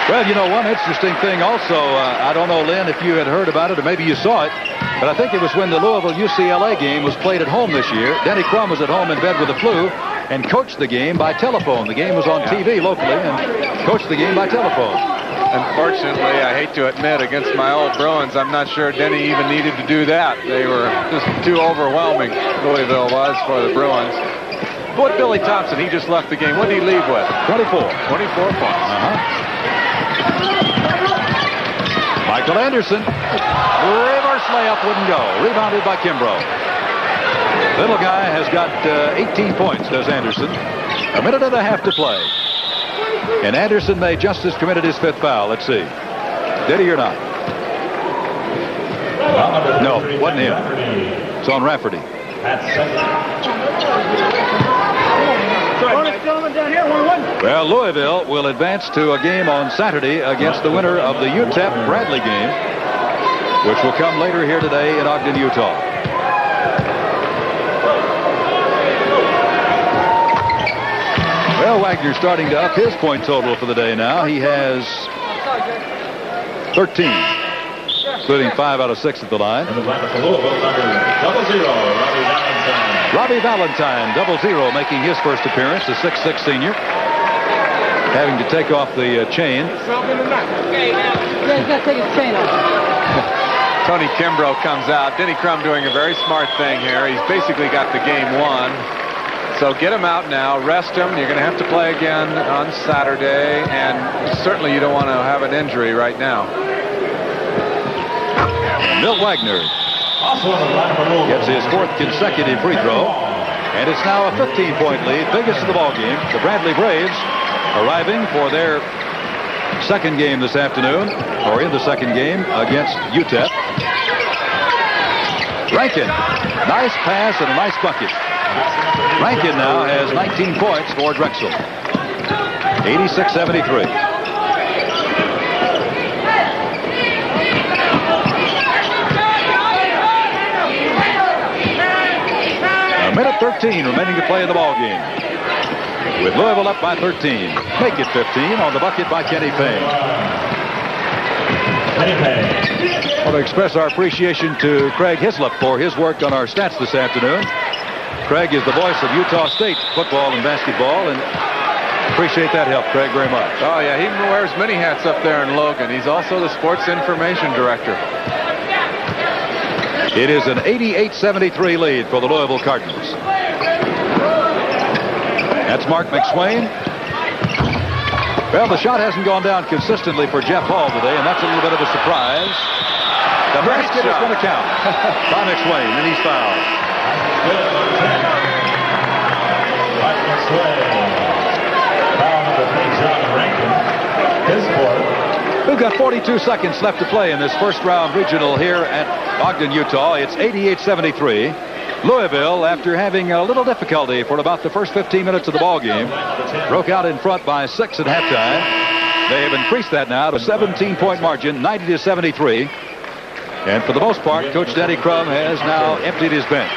Well, you know, one interesting thing also, I don't know, Lynn, if you had heard about it or maybe you saw it, but I think it was when the Louisville-UCLA game was played at home this year. Denny Crum was at home in bed with the flu and coached the game by telephone. The game was on TV locally and coached the game by telephone. Unfortunately, I hate to admit, against my old Bruins, I'm not sure Denny even needed to do that. They were just too overwhelming, Louisville was, for the Bruins. But Billy Thompson, he just left the game. What did he leave with? 24. 24 points. Michael Anderson. Reverse layup wouldn't go. Rebounded by Kimbrough. Little guy has got 18 points, does Anderson. A minute and a half to play. And Anderson may just has committed his 5th foul. Let's see. Did he or not? No, wasn't him. It's on Rafferty. Well, Louisville will advance to a game on Saturday against the winner of the UTEP-Bradley game, which will come later here today in Ogden, Utah. Well, Wagner's starting to up his point total for the day now. He has 13, including 5 out of 6 at the line. Robbie Valentine, 0-0, making his first appearance, the 6'6" senior. Having to take off the chain. Yeah, he's got to take his chain off. Tony Kimbrough comes out. Denny Crum doing a very smart thing here. He's basically got the game won. So get him out now, rest him. You're going to have to play again on Saturday, and certainly you don't want to have an injury right now. Milt Wagner gets his 4th consecutive free throw, and it's now a 15-point lead, biggest of the ball game. The Bradley Braves arriving for their second game this afternoon, or in the second game against UTEP. Rankin, nice pass and a nice bucket. Rankin now has 19 points for Drexel. 86-73. A minute 13 remaining to play in the ball game. With Louisville up by 13. Make it 15 on the bucket by Kenny Payne. I want to express our appreciation to Craig Hislop for his work on our stats this afternoon. Craig is the voice of Utah State football and basketball, and appreciate that help, Craig, very much. Oh, yeah, he wears many hats up there in Logan. He's also the sports information director. It is an 88-73 lead for the Louisville Cardinals. That's Mark McSwain. Well, the shot hasn't gone down consistently for Jeff Hall today, and that's a little bit of a surprise. The basket is going to count by McSwain, and he's fouled. Foul number 3, John Rankin. His fourth. We've got 42 seconds left to play in this first round regional here at Ogden, Utah. It's 88-73. Louisville, after having a little difficulty for about the first 15 minutes of the ball game, broke out in front by 6 at halftime. They have increased that now to a 17-point margin, 90-73. And for the most part, Coach Denny Crum has now emptied his bench.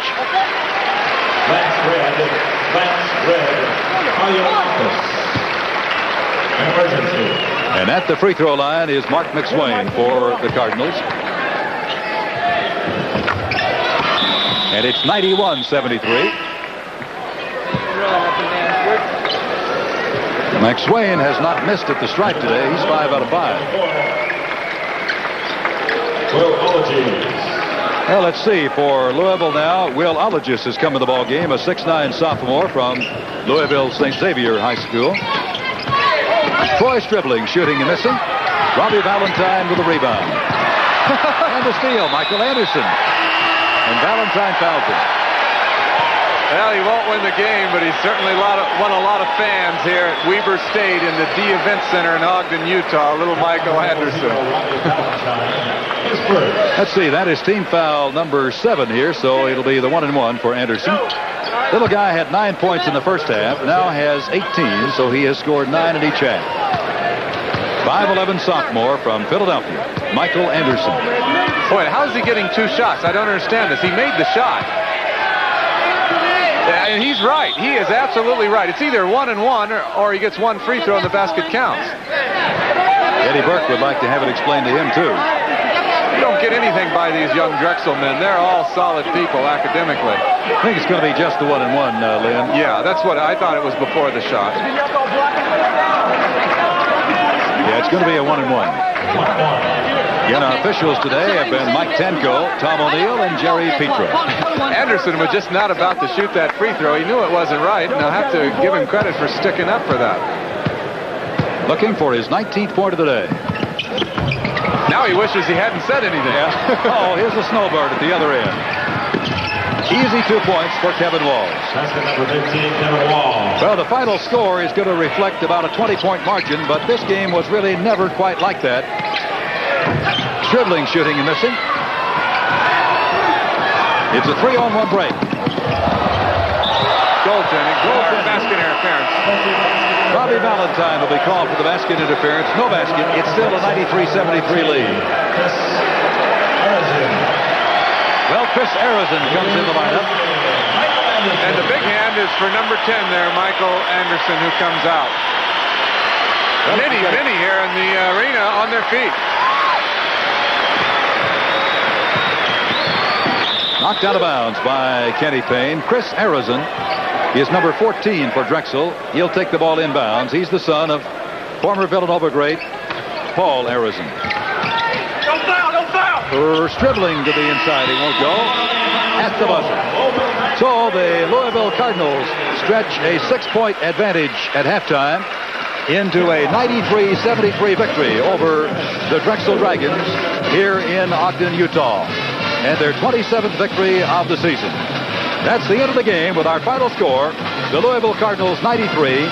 And at the free throw line is Mark McSwain for the Cardinals. And it's 91-73. McSwain has not missed at the stripe today. He's 5 out of 5. Well, let's see. For Louisville now, Will Ologis has come to the ball game, a 6'9" sophomore from Louisville St. Xavier High School. Troy Stribling shooting and missing. Robbie Valentine with a rebound. And the steal, Michael Anderson. And Valentine fouls him. Well, he won't win the game, but he's certainly won a lot of fans here at Weber State in the D Event Center in Ogden, Utah. Little Michael Anderson. Let's see, that is team foul number 7 here, so it'll be the 1-and-1 for Anderson. Little guy had 9 points in the first half, now has 18, so he has scored 9 in each half. 5'11" sophomore from Philadelphia, Michael Anderson. Boy, how's he getting 2 shots? I don't understand this. He made the shot. And he's right. He is absolutely right. It's either 1-and-1 or he gets 1 free throw and the basket counts. Eddie Burke would like to have it explained to him, too. You don't get anything by these young Drexel men. They're all solid people academically. I think it's going to be just the 1-and-1, Lynn. Yeah, that's what I thought it was before the shot. Yeah, it's going to be a 1-and-1. Again, our officials today have been Mike Tenko, Tom O'Neill, and Jerry Petro. Anderson was just not about to shoot that free throw. He knew it wasn't right, and I'll have to give him credit for sticking up for that. Looking for his 19th point of the day. Now he wishes he hadn't said anything. Yeah. Oh, here's the snowbird at the other end. Easy 2 points for Kevin Walls. Basket number 15, Kevin Walls. Well, the final score is going to reflect about a 20-point margin, but this game was really never quite like that. Stribling shooting and missing. It's a 3-on-1 break. Goaltending. Basket interference. Robbie Valentine will be called for the basket interference. No basket. It's still a 93-73 lead. Well, Chris Arizin comes in the lineup. And the big hand is for number 10 there, Michael Anderson, who comes out. Many here in the arena on their feet. Knocked out of bounds by Kenny Payne. Chris Arizin is number 14 for Drexel. He'll take the ball inbounds. He's the son of former Villanova great Paul Arizin. Don't foul! Stribling to the inside. He won't go. At the buzzer. So the Louisville Cardinals stretch a 6-point advantage at halftime into a 93-73 victory over the Drexel Dragons here in Ogden, Utah. And their 27th victory of the season. That's the end of the game with our final score. The Louisville Cardinals 93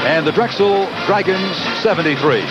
and the Drexel Dragons 73.